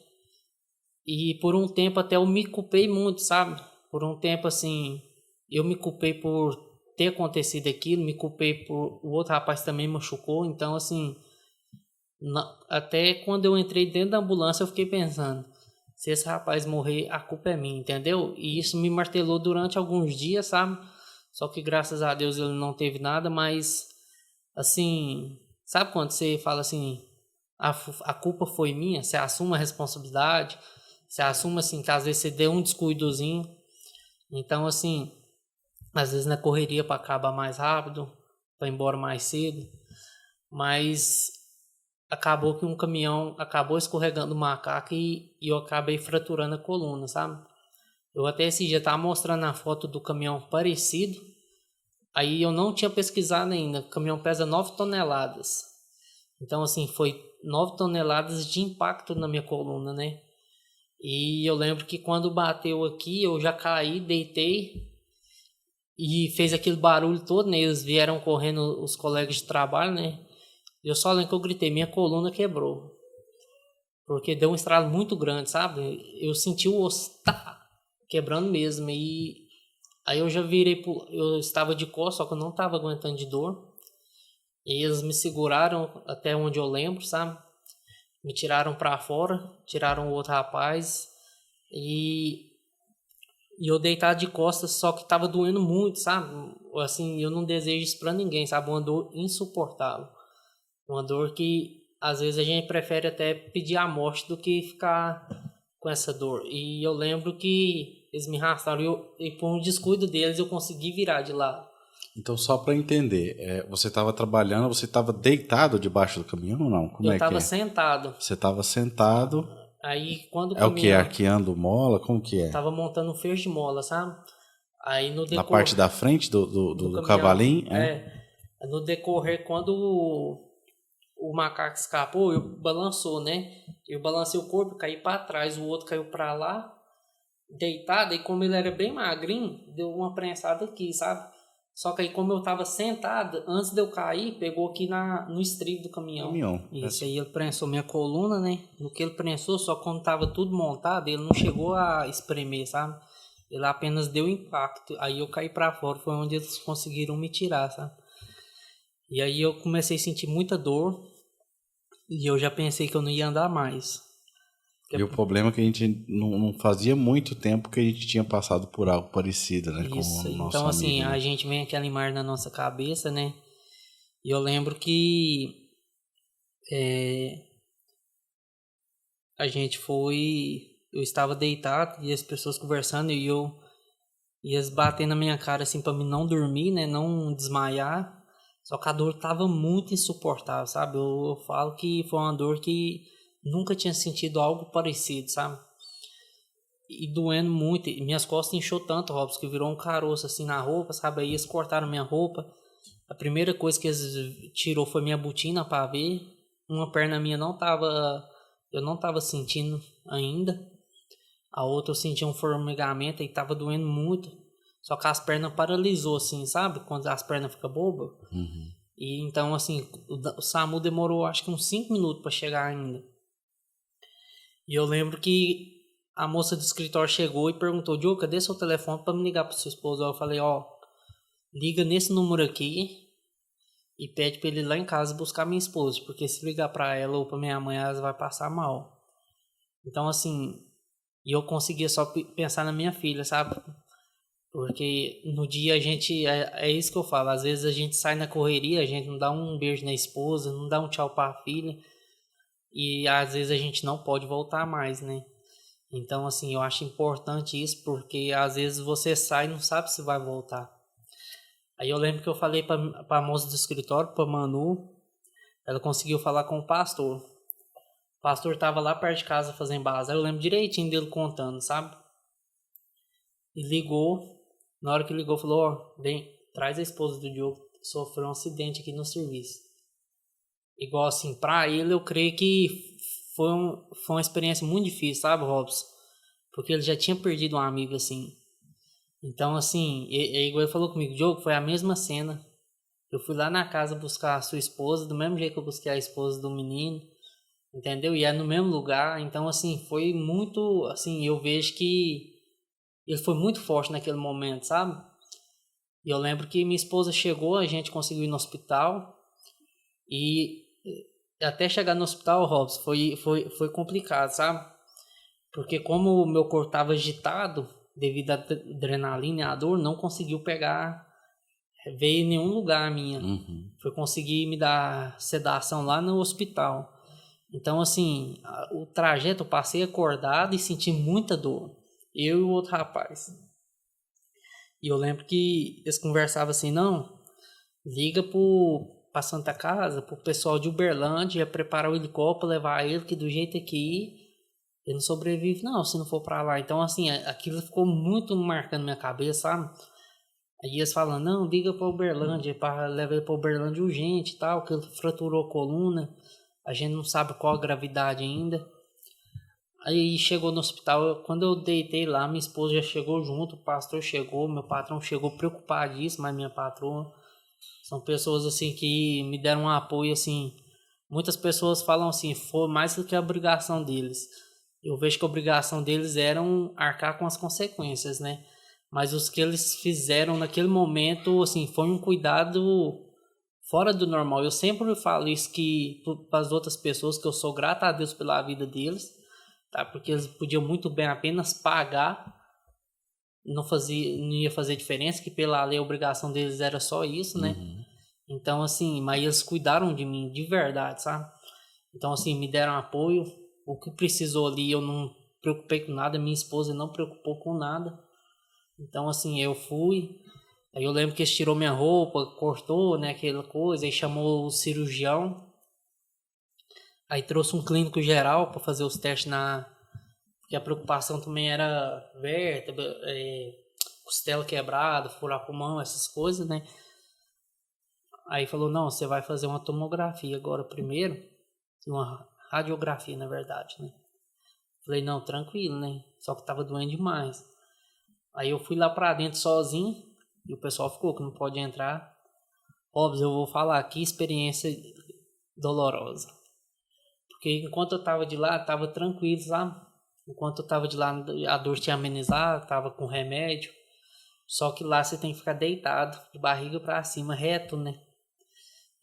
E por um tempo até eu me culpei muito, sabe? Por um tempo assim, eu me culpei por ter acontecido aquilo, me culpei por o outro rapaz também machucou, então assim, até quando eu entrei dentro da ambulância eu fiquei pensando, se esse rapaz morrer, a culpa é minha, entendeu? E isso me martelou durante alguns dias, sabe? Só que graças a Deus ele não teve nada, mas assim, sabe quando você fala assim, a culpa foi minha, você assume a responsabilidade, você assume assim, que às vezes você deu um descuidozinho, então assim, às vezes na correria para acabar mais rápido, para ir embora mais cedo, mas acabou que um caminhão acabou escorregando o macaco e eu acabei fraturando a coluna, sabe? Eu até esse dia estava mostrando a foto do caminhão parecido, aí eu não tinha pesquisado ainda, o caminhão pesa 9 toneladas, então assim, foi 9 toneladas de impacto na minha coluna, né? E eu lembro que quando bateu aqui, eu já caí, deitei, e fez aquele barulho todo, né? Eles vieram correndo, os colegas de trabalho, né? E eu só lembro que eu gritei, minha coluna quebrou. Porque deu um estralo muito grande, sabe? Eu senti o osso quebrando mesmo. E aí eu já virei, eu estava de costas, só que eu não estava aguentando de dor. E eles me seguraram até onde eu lembro, sabe? Me tiraram para fora, tiraram o outro rapaz. E E eu deitado de costas, só que tava doendo muito, sabe? Assim, eu não desejo isso pra ninguém, sabe? Uma dor insuportável. Uma dor que às vezes a gente prefere até pedir a morte do que ficar com essa dor. E eu lembro que eles me arrastaram e por um descuido deles eu consegui virar de lado. Então, só para entender, você estava trabalhando, você estava deitado debaixo do caminhão ou não? Como Eu é que tava é? sentado. Você estava sentado, Aí quando o é o que? caminhão Arqueando mola? Como que é? tava montando um fecho de mola, sabe? Aí no Na parte da frente do caminhão, cavalinho? no decorrer, quando o macaco escapou, eu balançou, né? Eu balancei o corpo, caí para trás, o outro caiu para lá, deitado, e como ele era bem magrinho, deu uma prensada aqui, sabe? Só que aí como eu tava sentado, antes de eu cair, pegou aqui no estribo do caminhão. Isso, aí ele prensou minha coluna, né? No que ele prensou, só quando tava tudo montado, ele não chegou a espremer, sabe? Ele apenas deu impacto. Aí eu caí para fora, foi onde eles conseguiram me tirar, sabe? E aí eu comecei a sentir muita dor e eu já pensei que eu não ia andar mais. E o problema é que a gente não fazia muito tempo que a gente tinha passado por algo parecido, né? Isso, Com o nosso então assim, amigo, né? a gente vem aquela imagem na nossa cabeça, né? E eu lembro que a gente eu estava deitado e as pessoas conversando e eles batendo na minha cara assim para mim não dormir, né? Não desmaiar. Só que a dor tava muito insuportável, sabe? Eu falo que foi uma dor que nunca tinha sentido algo parecido, sabe? E doendo muito. E minhas costas inchou tanto, Robson, que virou um caroço assim na roupa, sabe? Aí eles cortaram minha roupa. A primeira coisa que eles tirou foi minha botina para ver. Uma perna minha eu não tava sentindo ainda. A outra eu sentia um formigamento e tava doendo muito. Só que as pernas paralisou assim, sabe? Quando as pernas ficam bobas. Uhum. E então assim, o SAMU demorou acho que uns 5 minutos para chegar ainda. E eu lembro que a moça do escritório chegou e perguntou: Diogo, cadê seu telefone para me ligar para sua esposa? Eu falei: liga nesse número aqui e pede para ele ir lá em casa buscar minha esposa, porque se ligar para ela ou para minha mãe, ela vai passar mal. Então assim, eu conseguia só pensar na minha filha, sabe? Porque no dia a gente, é isso que eu falo, às vezes a gente sai na correria, a gente não dá um beijo na esposa, não dá um tchau para a filha, e às vezes a gente não pode voltar mais, né? Então, assim, eu acho importante isso, porque às vezes você sai e não sabe se vai voltar. Aí eu lembro que eu falei para a moça do escritório, para Manu, ela conseguiu falar com o pastor. O pastor estava lá perto de casa fazendo bazar, eu lembro direitinho dele contando, sabe? E ligou, na hora que ligou, falou: vem, traz a esposa do Diogo, sofreu um acidente aqui no serviço. Igual assim, pra ele eu creio que foi uma experiência muito difícil, sabe, Robson? Porque ele já tinha perdido um amigo assim. Então, assim, igual ele falou comigo: Diogo, foi a mesma cena. Eu fui lá na casa buscar a sua esposa, do mesmo jeito que eu busquei a esposa do menino, entendeu? E é no mesmo lugar. Então, assim, foi muito, assim, eu vejo que ele foi muito forte naquele momento, sabe? E eu lembro que minha esposa chegou, a gente conseguiu ir no hospital. E até chegar no hospital, Robson, foi complicado, sabe? Porque como o meu corpo estava agitado, devido à adrenalina e à dor, não conseguiu veio em nenhum lugar a minha. Uhum. Foi conseguir me dar sedação lá no hospital. Então, assim, o trajeto eu passei acordado e senti muita dor. Eu e o outro rapaz. E eu lembro que eles conversavam assim: não, liga pra Santa Casa, pro pessoal de Uberlândia, preparar o helicóptero, levar ele, que do jeito aqui ele não sobrevive não, se não for pra lá. Então, assim, aquilo ficou muito marcando minha cabeça, sabe? Aí eles falam: não, liga pra Uberlândia, levar ele pra Uberlândia urgente e tal, que ele fraturou a coluna. A gente não sabe qual a gravidade ainda. Aí chegou no hospital, quando eu deitei lá, minha esposa já chegou junto, o pastor chegou, meu patrão chegou preocupadíssimo, mas minha patroa. São pessoas assim que me deram um apoio assim. Muitas pessoas falam assim, foi mais do que a obrigação deles. Eu vejo que a obrigação deles era arcar com as consequências, né? Mas os que eles fizeram naquele momento, assim, foi um cuidado fora do normal. Eu sempre falo isso para as outras pessoas, que eu sou grato a Deus pela vida deles, tá? Porque eles podiam muito bem apenas pagar não ia fazer diferença, que pela lei a obrigação deles era só isso, né? Então, assim, mas eles cuidaram de mim de verdade, sabe? Então, assim, me deram apoio. O que precisou ali, eu não preocupei com nada. Minha esposa não preocupou com nada. Então, assim, eu fui. Aí eu lembro que eles tirou minha roupa, cortou, né, aquela coisa. Aí chamou o cirurgião. Aí trouxe um clínico geral para fazer os testes porque a preocupação também era vértebra, costela quebrada, furar pulmão, essas coisas, né? Aí falou, não, você vai fazer uma tomografia agora primeiro, uma radiografia, na verdade, né? Falei, não, tranquilo, né? Só que tava doendo demais. Aí eu fui lá pra dentro sozinho, e o pessoal ficou que não pode entrar. Óbvio, eu vou falar aqui, experiência dolorosa. Porque enquanto eu tava de lá, tava tranquilo, sabe? Enquanto eu tava de lá, a dor tinha amenizado, tava com remédio. Só que lá você tem que ficar deitado, de barriga pra cima, reto, né?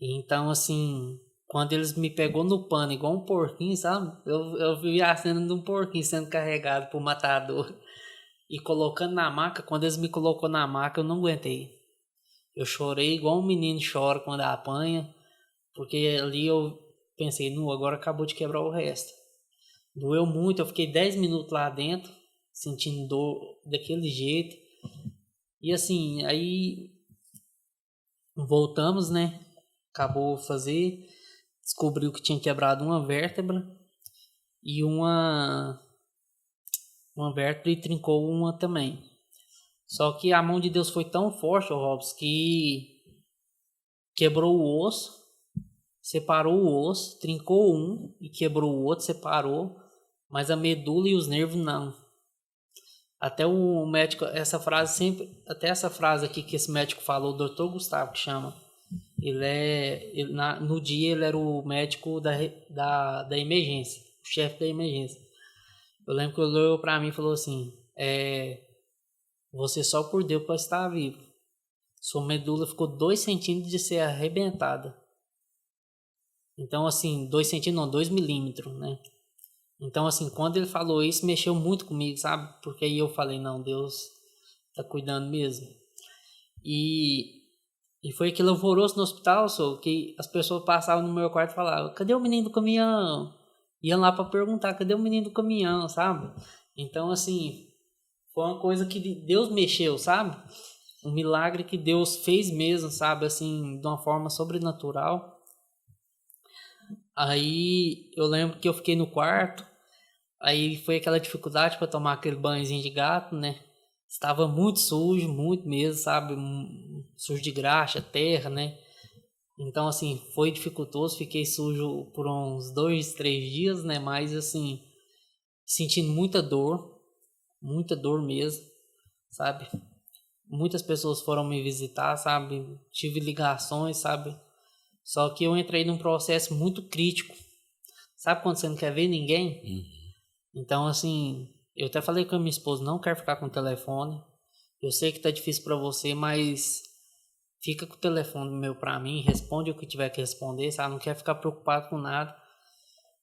E então, assim, quando eles me pegou no pano, igual um porquinho, sabe? Eu vi a cena de um porquinho sendo carregado por matador. E colocando na maca, quando eles me colocou na maca, eu não aguentei. Eu chorei igual um menino chora quando apanha. Porque ali eu pensei, não, agora acabou de quebrar o resto. Doeu muito, eu fiquei 10 minutos lá dentro, sentindo dor daquele jeito. E assim, aí voltamos, né? Acabou fazer, descobriu que tinha quebrado uma vértebra e uma vértebra e trincou uma também. Só que a mão de Deus foi tão forte, Robson, que quebrou o osso, separou o osso, trincou um e quebrou o outro, separou, mas a medula e os nervos não. Até o médico, até essa frase aqui que esse médico falou, o Dr. Gustavo que chama, no dia ele era o médico da emergência, o chefe da emergência. Eu lembro que ele olhou pra mim e falou assim, você só por Deus para estar vivo. Sua medula ficou 2 centímetros de ser arrebentada. Então assim, 2 centímetros não, 2 milímetros, né? Então assim, quando ele falou isso, mexeu muito comigo, sabe? Porque aí eu falei, não, Deus tá cuidando mesmo. E foi aquele alvoroço no hospital, que as pessoas passavam no meu quarto e falavam, cadê o menino do caminhão? Iam lá para perguntar, cadê o menino do caminhão, sabe? Então assim, foi uma coisa que Deus mexeu, sabe? Um milagre que Deus fez mesmo, sabe? Assim, de uma forma sobrenatural. Aí eu lembro que eu fiquei no quarto, aí foi aquela dificuldade para tomar aquele banhozinho de gato, né? Estava muito sujo, muito mesmo, sabe? Sujo de graxa, terra, né? Então, assim, foi dificultoso. Fiquei sujo por uns 2, 3 dias, né? Mas, assim, sentindo muita dor mesmo, sabe? Muitas pessoas foram me visitar, sabe? Tive ligações, sabe? Só que eu entrei num processo muito crítico. Sabe quando você não quer ver ninguém? Então, assim, eu até falei com a minha esposa, não quero ficar com o telefone. Eu sei que tá difícil para você, mas fica com o telefone meu para mim, responde o que tiver que responder, sabe? Não quer ficar preocupado com nada.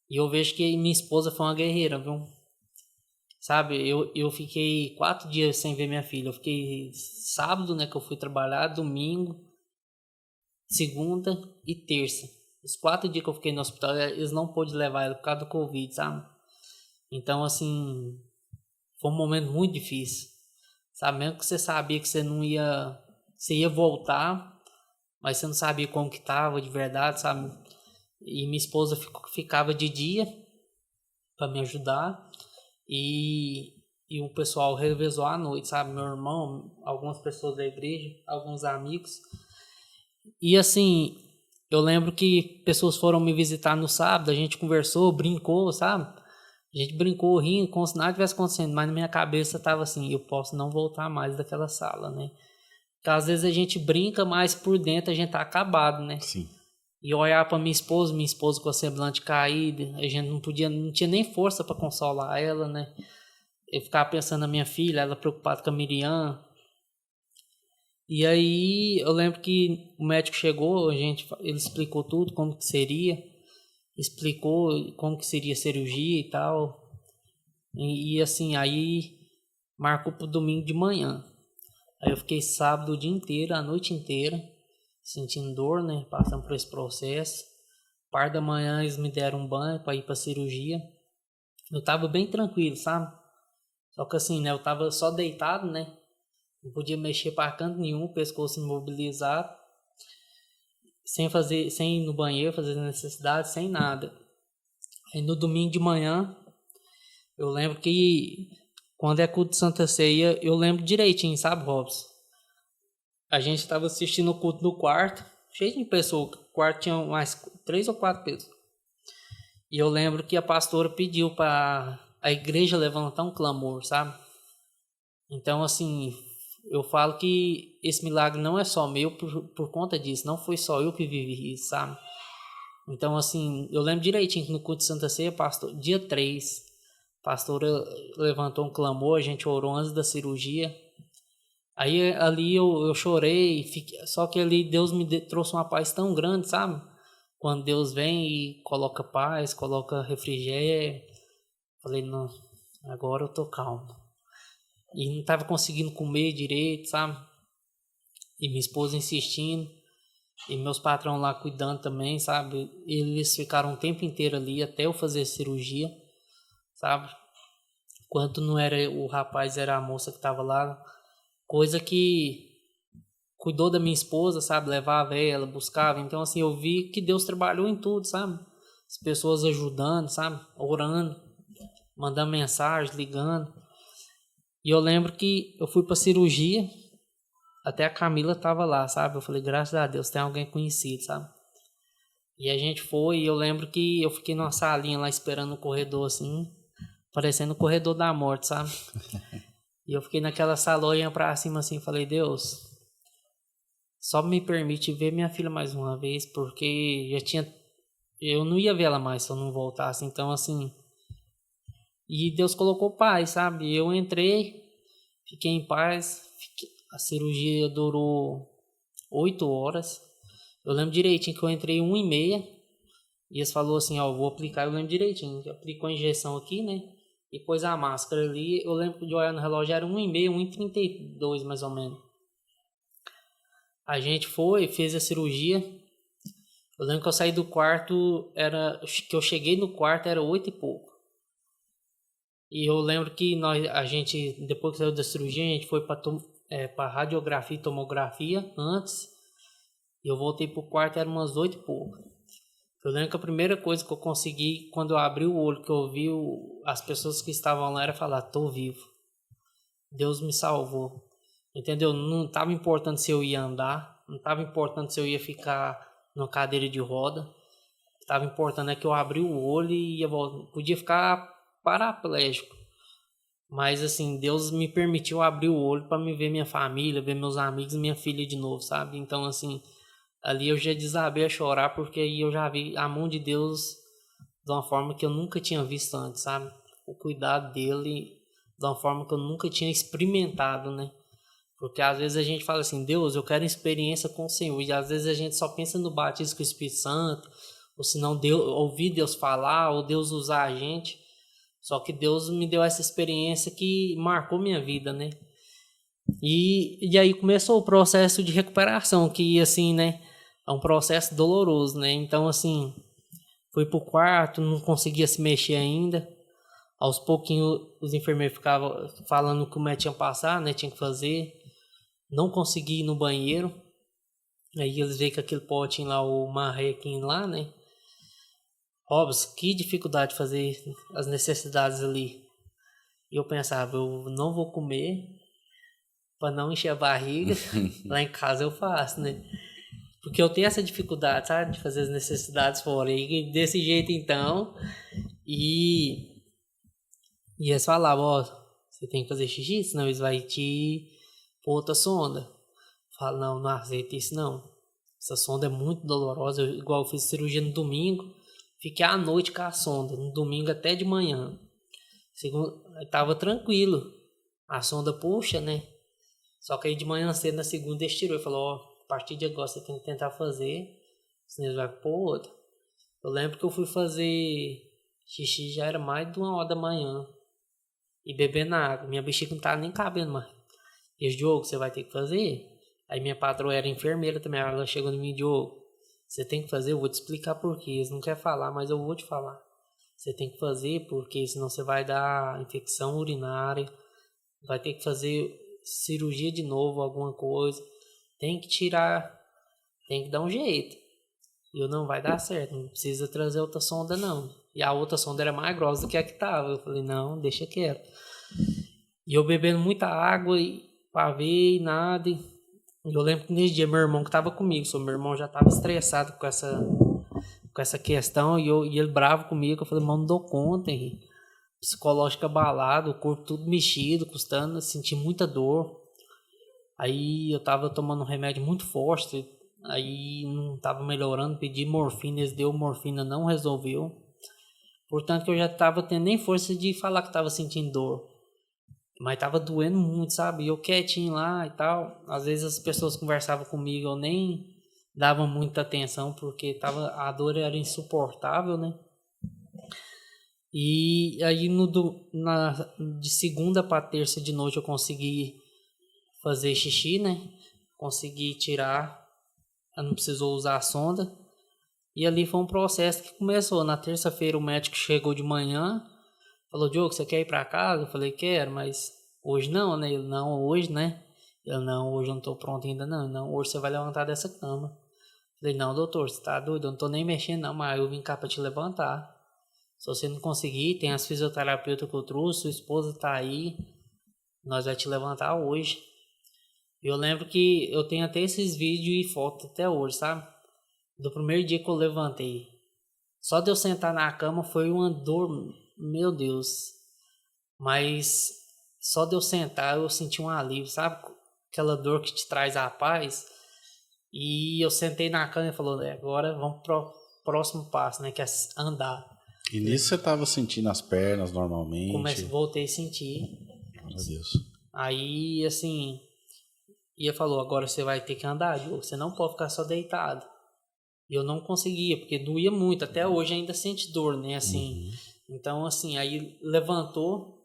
E eu vejo que minha esposa foi uma guerreira, viu? Sabe, eu fiquei 4 dias sem ver minha filha. Eu fiquei sábado, né, que eu fui trabalhar, domingo, segunda e terça. Os 4 dias que eu fiquei no hospital, eles não pôde levar ela por causa do Covid, sabe? Então, assim, foi um momento muito difícil. Sabe, mesmo que você sabia que você ia voltar, mas você não sabia como que tava de verdade, sabe? E minha esposa ficava de dia para me ajudar e o pessoal revezou à noite, sabe? Meu irmão, algumas pessoas da igreja, alguns amigos. E assim, eu lembro que pessoas foram me visitar no sábado, a gente conversou, brincou, sabe? A gente brincou, rindo, como se nada tivesse acontecendo, mas na minha cabeça tava assim, eu posso não voltar mais daquela sala, né? Porque às vezes a gente brinca, mas por dentro a gente tá acabado, né? Sim. E eu olhar para minha esposa com a semblante caída, a gente não tinha nem força para consolar ela, né? Eu ficava pensando na minha filha, ela preocupada com a Miriam. E aí eu lembro que o médico chegou, ele explicou tudo, como que seria, explicou como que seria a cirurgia e tal. E assim, aí marcou pro domingo de manhã. Aí eu fiquei sábado o dia inteiro, a noite inteira, sentindo dor, né? Passando por esse processo. Par da manhã eles me deram um banho para ir pra cirurgia. Eu tava bem tranquilo, sabe? Só que assim, né? Eu tava só deitado, né? Não podia mexer para canto nenhum, pescoço imobilizado. Sem ir no banheiro, fazer necessidade, sem nada. Aí no domingo de manhã, eu lembro que quando é culto de Santa Ceia, eu lembro direitinho, sabe, Robson? A gente estava assistindo o culto no quarto, cheio de pessoas. O quarto tinha mais 3 ou 4 pessoas. E eu lembro que a pastora pediu para a igreja levantar um clamor, sabe? Então, assim, eu falo que esse milagre não é só meu por conta disso. Não foi só eu que vivi isso, sabe? Então, assim, eu lembro direitinho que no culto de Santa Ceia, dia 3, a pastora levantou um clamor, a gente orou antes da cirurgia. Aí ali eu chorei, só que ali Deus trouxe uma paz tão grande, sabe? Quando Deus vem e coloca paz, coloca refrigério. Falei, não, agora eu tô calmo. E não tava conseguindo comer direito, sabe? E minha esposa insistindo. E meus patrões lá cuidando também, sabe? Eles ficaram o tempo inteiro ali até eu fazer a cirurgia, sabe? Enquanto não era o rapaz, era a moça que tava lá. Coisa que cuidou da minha esposa, sabe? Levava ela, buscava. Então, assim, eu vi que Deus trabalhou em tudo, sabe? As pessoas ajudando, sabe? Orando, mandando mensagem, ligando. E eu lembro que eu fui pra cirurgia, até a Camila tava lá, sabe? Eu falei, graças a Deus, tem alguém conhecido, sabe? E a gente foi, e eu lembro que eu fiquei numa salinha lá esperando no corredor, assim, parecendo o corredor da morte, sabe? E eu fiquei naquela salonha pra cima, assim, falei, Deus, só me permite ver minha filha mais uma vez, porque eu não ia ver ela mais se eu não voltasse, então, assim, e Deus colocou paz, sabe? Eu entrei, fiquei em paz, a cirurgia durou 8 horas. Eu lembro direitinho que eu entrei 1h30 e eles falaram assim, ó, vou aplicar, eu lembro direitinho, aplicou a injeção aqui, né? E pôs a máscara ali, eu lembro de olhar no relógio, era 1h30, 1h32 mais ou menos. A gente foi, fez a cirurgia. Eu lembro que eu saí do quarto, que eu cheguei no quarto, era 8 e pouco. E eu lembro que a gente, depois que saiu da cirurgia, a gente foi para radiografia e tomografia antes. E eu voltei pro quarto, era umas 8 e pouco. Eu lembro que a primeira coisa que eu consegui, quando eu abri o olho, que eu vi as pessoas que estavam lá, era falar, tô vivo. Deus me salvou. Entendeu? Não estava importando se eu ia andar, não estava importando se eu ia ficar numa cadeira de roda. Estava importando é que eu abri o olho e podia ficar paraplégico. Mas assim, Deus me permitiu abrir o olho para me ver minha família, ver meus amigos e minha filha de novo, sabe? Então assim, ali eu já desabei a chorar porque aí eu já vi a mão de Deus de uma forma que eu nunca tinha visto antes, sabe? O cuidado dele de uma forma que eu nunca tinha experimentado, né? Porque às vezes a gente fala assim, Deus, eu quero experiência com o Senhor. E às vezes a gente só pensa no batismo com o Espírito Santo, ou se não ouvir Deus falar, ou Deus usar a gente. Só que Deus me deu essa experiência que marcou minha vida, né? E aí começou o processo de recuperação, que assim, né? É um processo doloroso, né? Então, assim, fui pro quarto, não conseguia se mexer ainda. Aos pouquinhos os enfermeiros ficavam falando como é que tinha que passar, né? Tinha que fazer. Não consegui ir no banheiro. Aí eles veem que aquele potinho lá, o marrequinho lá, né? Óbvio, que dificuldade de fazer as necessidades ali. E eu pensava, eu não vou comer para não encher a barriga. Lá em casa eu faço, né? Porque eu tenho essa dificuldade, sabe? De fazer as necessidades fora. E desse jeito então. E eles falavam, ó, você tem que fazer xixi, senão eles vão te pôr outra sonda. Falo, não aceito isso não. Essa sonda é muito dolorosa. Igual eu fiz cirurgia no domingo, fiquei à noite com a sonda, no domingo até de manhã. Tava tranquilo. A sonda puxa, né? Só que aí de manhã cedo, na segunda, ele tirou e falou, ó, a partir de agora você tem que tentar fazer, senão vai pôr outra. Eu lembro que eu fui fazer xixi, já era mais de 1h da manhã. e bebendo água. Minha bexiga não tava nem cabendo mais. E Diogo, você vai ter que fazer. Aí minha patroa era enfermeira também, ela chegou em mim, Diogo, você tem que fazer, eu vou te explicar por quê. Eles não querem falar, mas eu vou te falar. Você tem que fazer porque senão você vai dar infecção urinária, vai ter que fazer cirurgia de novo, alguma coisa. Tem que tirar, tem que dar um jeito. E eu, não vai dar certo, não precisa trazer outra sonda não. E a outra sonda era mais grossa do que a que tava. Eu falei, não, deixa quieto. E eu bebendo muita água e pra ver e nada. E eu lembro que nesse dia meu irmão que tava comigo, meu irmão já tava estressado com essa questão e ele bravo comigo. Eu falei, mano, não dou conta, Henrique. Psicológico abalado, o corpo tudo mexido, custando, senti muita dor. Aí eu tava tomando um remédio muito forte, aí não tava melhorando, pedi morfina, eles deu morfina, não resolveu. Portanto que eu já tava tendo nem força de falar que tava sentindo dor. Mas tava doendo muito, sabe? E eu quietinho lá e tal. Às vezes as pessoas conversavam comigo, eu nem dava muita atenção, porque a dor era insuportável, né? E aí de segunda para terça de noite eu consegui fazer xixi, né? Consegui tirar, não precisou usar a sonda. E ali foi um processo que começou. Na terça-feira o médico chegou de manhã, falou, Diogo, você quer ir para casa? Eu falei, quero, mas hoje não, né? Ele, não, hoje, né? Eu, não, hoje eu não tô pronto ainda não. Não, hoje você vai levantar dessa cama. Eu falei, não, doutor, você tá doido? Eu não tô nem mexendo não, mas eu vim cá para te levantar. Se você não conseguir, tem as fisioterapeutas que eu trouxe, sua esposa tá aí, nós vai te levantar hoje. Eu lembro que eu tenho até esses vídeos e fotos até hoje, sabe? Do primeiro dia que eu levantei. Só de eu sentar na cama foi uma dor, meu Deus. Mas só de eu sentar eu senti um alívio, sabe? Aquela dor que te traz a paz. E eu sentei na cama e falou, agora vamos pro próximo passo, né? Que é andar. E nisso você estava sentindo as pernas normalmente? Voltei a sentir. Glória a Deus. Aí, assim, e falou, agora você vai ter que andar, Diogo, você não pode ficar só deitado. E eu não conseguia, porque doía muito, até hoje ainda sente dor, né, assim. Então, assim, aí levantou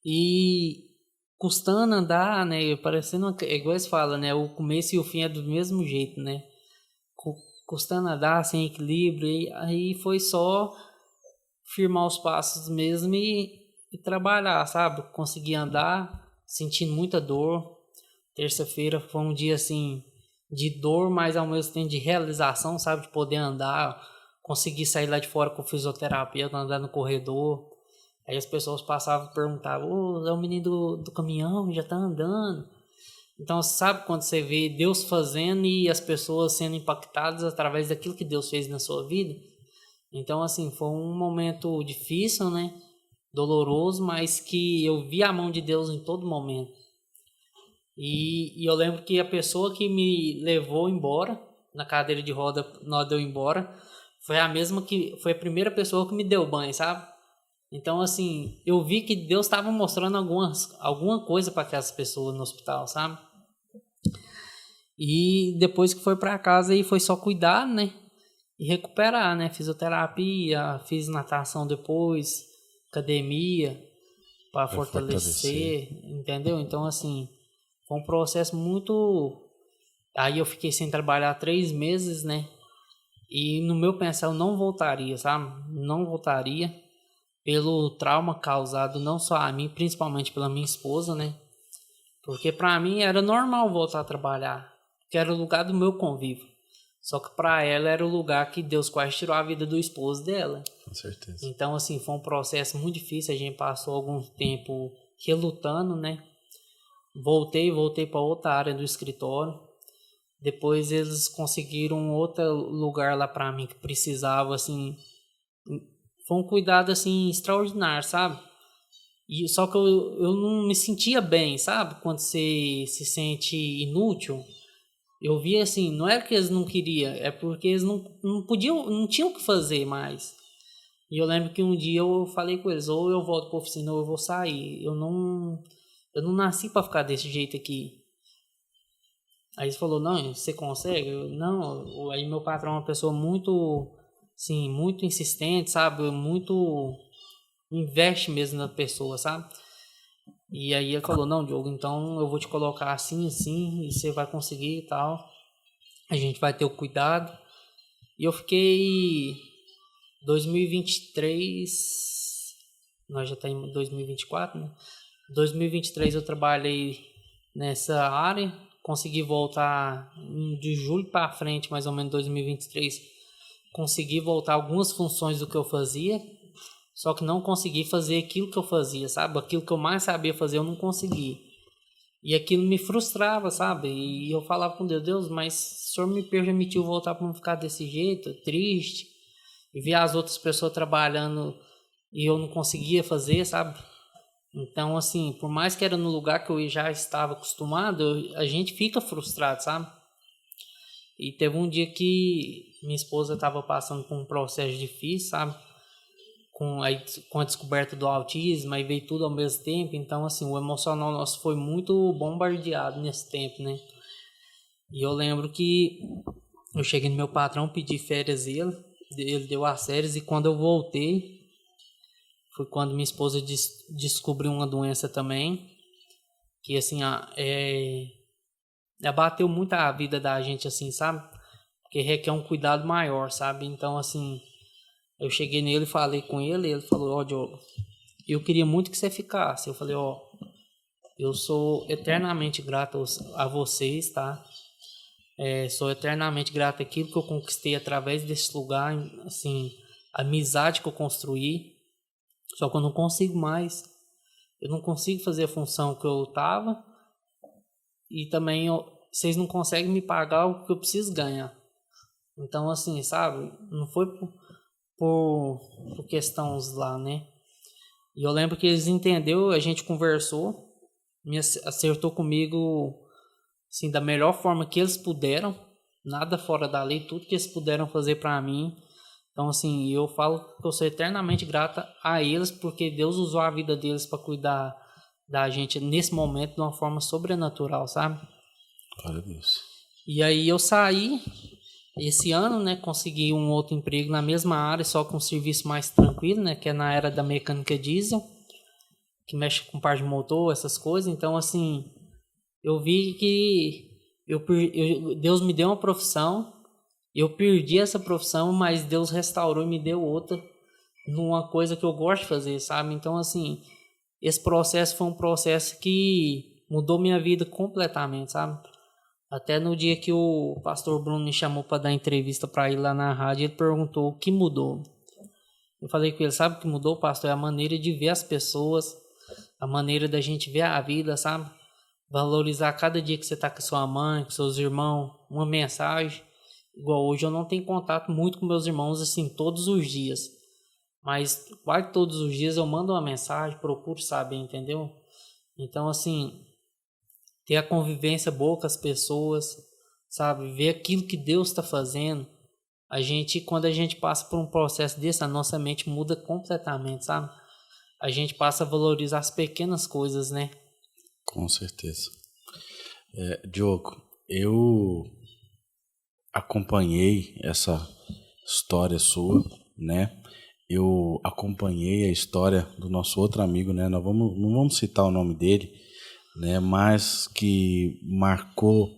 e custando andar, né, parecendo, igual eles falam, né, o começo e o fim é do mesmo jeito, né. Custando andar, sem equilíbrio, e aí foi só firmar os passos mesmo e trabalhar, sabe? Consegui andar, sentindo muita dor. Terça-feira foi um dia assim de dor, mas ao mesmo tempo de realização, sabe? De poder andar, conseguir sair lá de fora com o fisioterapeuta, andar no corredor. Aí as pessoas passavam e perguntavam, é o menino do caminhão, já tá andando. Então, sabe quando você vê Deus fazendo e as pessoas sendo impactadas através daquilo que Deus fez na sua vida? Então, assim, foi um momento difícil, né? Doloroso, mas que eu vi a mão de Deus em todo momento. E eu lembro que a pessoa que me levou embora, na cadeira de roda, nós deu embora, foi a primeira pessoa que me deu banho, sabe? Então, assim, eu vi que Deus estava mostrando alguma coisa para aquelas pessoas no hospital, sabe? E depois que foi para casa, aí foi só cuidar, né? E recuperar, né? Fisioterapia, fiz natação depois, academia, para fortalecer, entendeu? Então, assim, foi um processo muito... Aí eu fiquei sem trabalhar 3 meses, né? E no meu pensar, eu não voltaria, sabe? Não voltaria pelo trauma causado não só a mim, principalmente pela minha esposa, né? Porque para mim era normal voltar a trabalhar, que era o lugar do meu convívio. Só que para ela era o lugar que Deus quase tirou a vida do esposo dela. Com certeza. Então, assim, foi um processo muito difícil. A gente passou algum tempo relutando, né? Voltei para outra área do escritório. Depois eles conseguiram outro lugar lá para mim que precisava, assim... Foi um cuidado, assim, extraordinário, sabe? E, só que eu não me sentia bem, sabe? Quando você se sente inútil... Eu via assim, não era que eles não queriam, é porque eles não podiam, não tinham o que fazer mais. E eu lembro que um dia eu falei com eles, ou eu volto para a oficina ou eu vou sair. Eu não nasci para ficar desse jeito aqui. Aí eles falou, não, você consegue? Não, aí meu patrão é uma pessoa muito, assim, muito insistente, sabe? Muito investe mesmo na pessoa, sabe? E aí ele falou, não, Diogo, então eu vou te colocar assim, assim, e você vai conseguir e tal. A gente vai ter o cuidado. E eu fiquei 2023, nós já estamos em 2024, né? 2023 eu trabalhei nessa área, consegui voltar de julho para frente, mais ou menos 2023, consegui voltar algumas funções do que eu fazia, só que não consegui fazer aquilo que eu fazia, sabe? Aquilo que eu mais sabia fazer eu não consegui. E aquilo me frustrava, sabe? E eu falava com Deus, Deus, mas o Senhor me permitiu voltar para não ficar desse jeito, triste, e ver as outras pessoas trabalhando e eu não conseguia fazer, sabe? Então, assim, por mais que era no lugar que eu já estava acostumado, a gente fica frustrado, sabe? E teve um dia que minha esposa estava passando por um processo difícil, sabe? Com a descoberta do autismo, aí veio tudo ao mesmo tempo. Então, assim, o emocional nosso foi muito bombardeado nesse tempo, né? E eu lembro que eu cheguei no meu patrão, pedi férias ele deu as férias, e quando eu voltei, foi quando minha esposa descobriu uma doença também, que assim, abateu muito a vida da gente, assim, sabe? Porque requer um cuidado maior, sabe? Então, assim, eu cheguei nele e falei com ele, e ele falou, ó, Diogo, eu queria muito que você ficasse. Eu falei, ó, eu sou eternamente grato a vocês, tá? Sou eternamente grato àquilo que eu conquistei através desse lugar, assim, a amizade que eu construí. Só que eu não consigo mais. Eu não consigo fazer a função que eu tava. E também vocês não conseguem me pagar o que eu preciso ganhar. Então, assim, sabe? Não foi por questões lá, né? E eu lembro que eles entenderam, a gente conversou, me acertou comigo, assim, da melhor forma que eles puderam. Nada fora da lei, tudo que eles puderam fazer para mim. Então, assim, eu falo que eu sou eternamente grata a eles, porque Deus usou a vida deles para cuidar da gente nesse momento de uma forma sobrenatural, sabe? Glória a Deus. E aí eu saí esse ano, né? Consegui um outro emprego na mesma área, só com um serviço mais tranquilo, né? Que é na área da mecânica diesel, que mexe com par de motor, essas coisas. Então, assim, eu vi que Deus me deu uma profissão. Eu perdi essa profissão, mas Deus restaurou e me deu outra numa coisa que eu gosto de fazer, sabe? Então, assim, esse processo foi um processo que mudou minha vida completamente, sabe? Até no dia que o pastor Bruno me chamou para dar entrevista para ir lá na rádio, ele perguntou o que mudou. Eu falei com ele, sabe o que mudou, pastor? É a maneira de ver as pessoas, a maneira da gente ver a vida, sabe? Valorizar cada dia que você tá com sua mãe, com seus irmãos, uma mensagem. Igual hoje eu não tenho contato muito com meus irmãos assim todos os dias, mas quase todos os dias eu mando uma mensagem, procuro saber, entendeu? Então, assim, ter a convivência boa com as pessoas, sabe, ver aquilo que Deus está fazendo. Quando a gente passa por um processo desse, a nossa mente muda completamente, sabe? A gente passa a valorizar as pequenas coisas, né? Com certeza. Diogo, eu acompanhei essa história sua, né? Eu acompanhei a história do nosso outro amigo, né? Não vamos citar o nome dele, né? Mas que marcou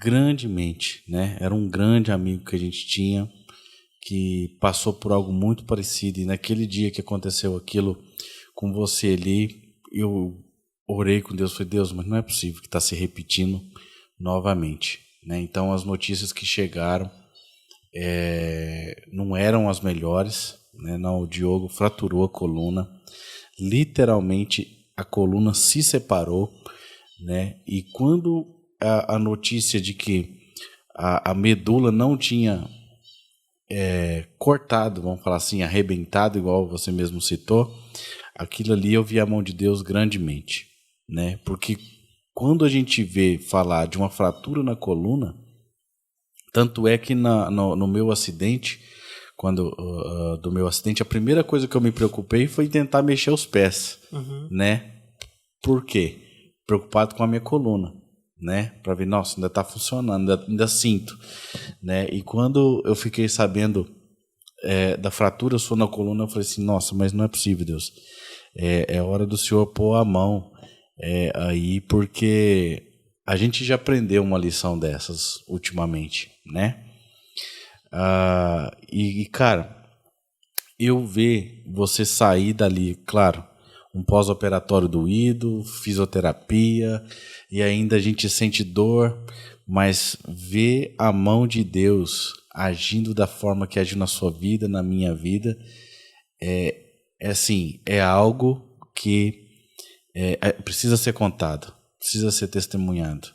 grandemente, né? Era um grande amigo que a gente tinha, que passou por algo muito parecido. E naquele dia que aconteceu aquilo com você ali, eu orei com Deus, falei, Deus, mas não é possível que está se repetindo novamente, né? Então as notícias que chegaram não eram as melhores, né? Não, o Diogo fraturou a coluna, literalmente a coluna se separou, né? E quando a notícia de que a medula não tinha cortado, vamos falar assim, arrebentado, igual você mesmo citou, aquilo ali eu vi a mão de Deus grandemente, né? Porque quando a gente vê falar de uma fratura na coluna, tanto é que no meu acidente, do meu acidente, a primeira coisa que eu me preocupei foi tentar mexer os pés, né? Por quê? Preocupado com a minha coluna, né? Para ver, nossa, ainda está funcionando, ainda sinto, né? E quando eu fiquei sabendo da fratura sua na coluna, eu falei assim, nossa, mas não é possível, Deus. É hora do Senhor pôr a mão aí, porque a gente já aprendeu uma lição dessas ultimamente, né? Cara, eu ver você sair dali, claro, um pós-operatório doído, fisioterapia, e ainda a gente sente dor, mas ver a mão de Deus agindo da forma que agiu na sua vida, na minha vida, é algo que precisa ser contado, precisa ser testemunhado,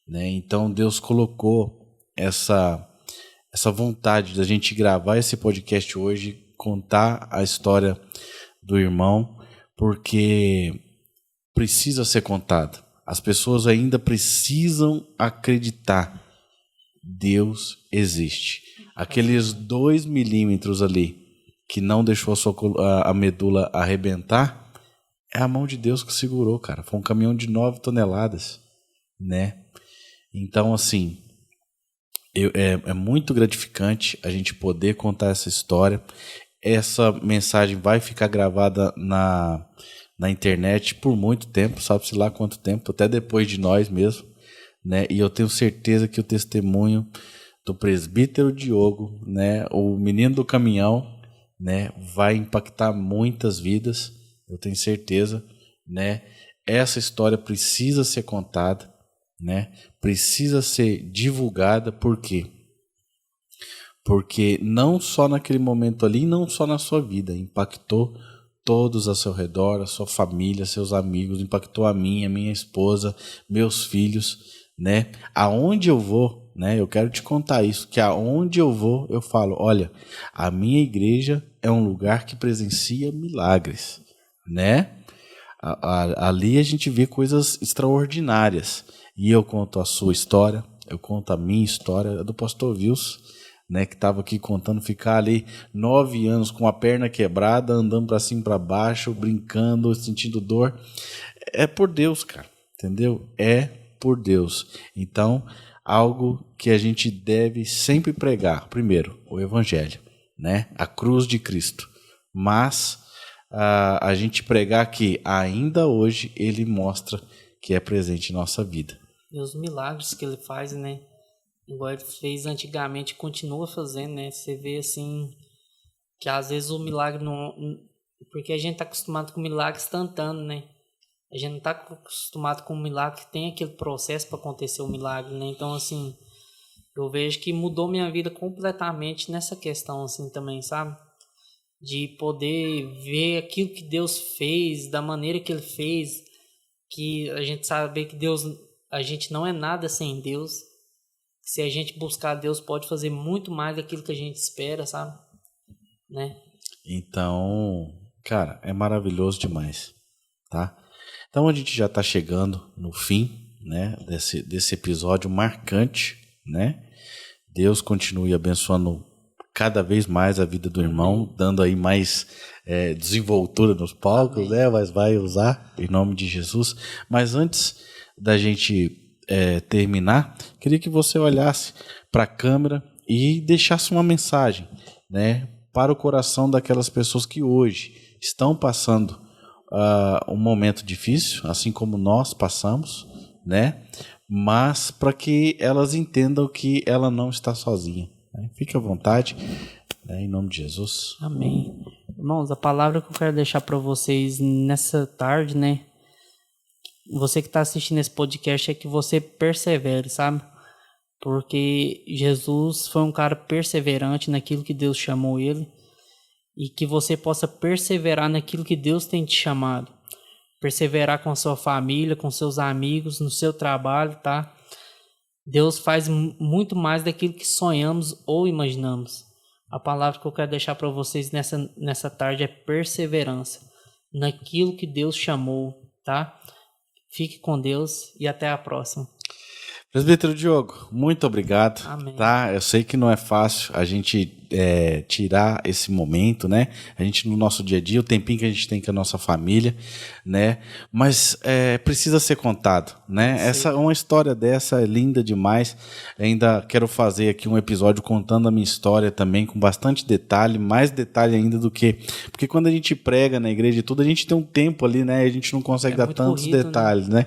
né? Então Deus colocou essa vontade da gente gravar esse podcast hoje, contar a história do irmão, porque precisa ser contado. As pessoas ainda precisam acreditar. Deus existe. Aqueles 2 milímetros ali que não deixou a medula arrebentar, é a mão de Deus que segurou, cara. Foi um caminhão de 9 toneladas, né? Então, assim, é muito gratificante a gente poder contar essa história. Essa mensagem vai ficar gravada na internet por muito tempo, sabe-se lá quanto tempo, até depois de nós mesmo, né? E eu tenho certeza que o testemunho do presbítero Diogo, né, o menino do caminhão, né, vai impactar muitas vidas, eu tenho certeza, né? Essa história precisa ser contada, né? Precisa ser divulgada, por quê? Porque não só naquele momento ali, não só na sua vida, impactou todos ao seu redor, a sua família, seus amigos, impactou a minha esposa, meus filhos, né? Aonde eu vou, né? Eu quero te contar isso, que aonde eu vou, eu falo, olha, a minha igreja é um lugar que presencia milagres, né? Ali a gente vê coisas extraordinárias. E eu conto a sua história, eu conto a minha história, a do pastor Wilson, né, que estava aqui contando, ficar ali 9 anos com a perna quebrada, andando para cima e para baixo, brincando, sentindo dor. É por Deus, cara, entendeu? É por Deus. Então, algo que a gente deve sempre pregar. Primeiro, o Evangelho, né? A cruz de Cristo. Mas a gente pregar que ainda hoje ele mostra que é presente em nossa vida. E os milagres que ele faz, né? Igual ele fez antigamente, continua fazendo, né? Você vê assim, que às vezes o milagre não... Porque a gente tá acostumado com milagre instantâneo, né? A gente não tá acostumado com um milagre que tem aquele processo para acontecer o milagre, né? Então, assim, eu vejo que mudou minha vida completamente nessa questão, assim, também, sabe? De poder ver aquilo que Deus fez, da maneira que Ele fez, que a gente sabe que Deus... A gente não é nada sem Deus. Se a gente buscar Deus, pode fazer muito mais daquilo que a gente espera, sabe? Né? Então, cara, é maravilhoso demais, tá? Então a gente já está chegando no fim, né, desse episódio marcante, né? Deus continue abençoando cada vez mais a vida do irmão, dando aí mais desenvoltura nos palcos, né? Mas vai usar em nome de Jesus. Mas antes da gente terminar, queria que você olhasse para a câmera e deixasse uma mensagem, né, para o coração daquelas pessoas que hoje estão passando um momento difícil, assim como nós passamos, né? Mas para que elas entendam que ela não está sozinha, né? Fique à vontade, né, em nome de Jesus. Amém. Irmãos, a palavra que eu quero deixar para vocês nessa tarde, né? Você que está assistindo esse podcast, é que você persevere, sabe? Porque Jesus foi um cara perseverante naquilo que Deus chamou ele, e que você possa perseverar naquilo que Deus tem te chamado. Perseverar com a sua família, com seus amigos, no seu trabalho, tá? Deus faz muito mais daquilo que sonhamos ou imaginamos. A palavra que eu quero deixar para vocês nessa tarde é perseverança naquilo que Deus chamou, tá? Fique com Deus e até a próxima. Presbítero Diogo, muito obrigado. Amém. Tá? Eu sei que não é fácil a gente tirar esse momento, né? A gente no nosso dia a dia, o tempinho que a gente tem com a nossa família, né? Mas precisa ser contado, né? Sim. Uma história dessa é linda demais. Ainda quero fazer aqui um episódio contando a minha história também, com bastante detalhe, mais detalhe ainda do que... Porque quando a gente prega na igreja e tudo, a gente tem um tempo ali, né? A gente não consegue dar tantos corrido, detalhes, né?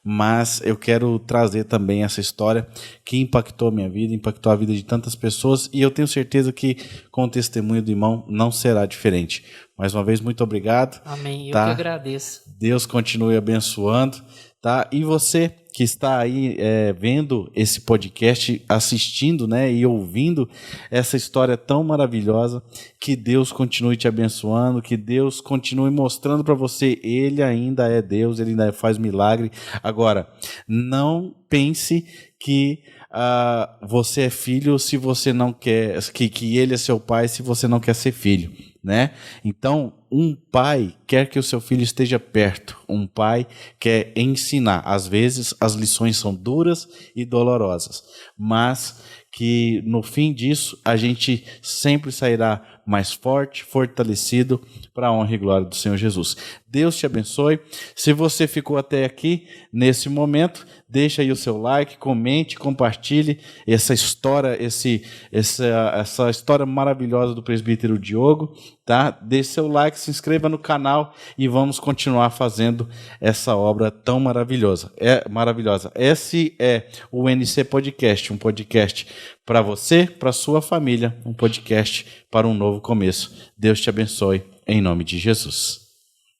Mas eu quero trazer também essa história que impactou a minha vida, impactou a vida de tantas pessoas, e eu tenho certeza que com o testemunho do irmão não será diferente. Mais uma vez, muito obrigado. Amém. Eu tá? que agradeço. Deus continue abençoando, tá? E você que está aí vendo esse podcast, assistindo, né, e ouvindo essa história tão maravilhosa, que Deus continue te abençoando, que Deus continue mostrando para você, Ele ainda é Deus, Ele ainda faz milagre. Agora, não pense que você é filho se você não quer, que Ele é seu pai se você não quer ser filho, né? Então, um pai quer que o seu filho esteja perto. Um pai quer ensinar. Às vezes, as lições são duras e dolorosas, mas que no fim disso, a gente sempre sairá mais forte, fortalecido para a honra e glória do Senhor Jesus. Deus te abençoe. Se você ficou até aqui, nesse momento, deixa aí o seu like, comente, compartilhe essa história, essa história maravilhosa do presbítero Diogo, tá? Deixe seu like, se inscreva no canal e vamos continuar fazendo essa obra tão maravilhosa. Maravilhosa. Esse é o NC Podcast, um podcast para você, para sua família, um podcast para um novo começo. Deus te abençoe, em nome de Jesus.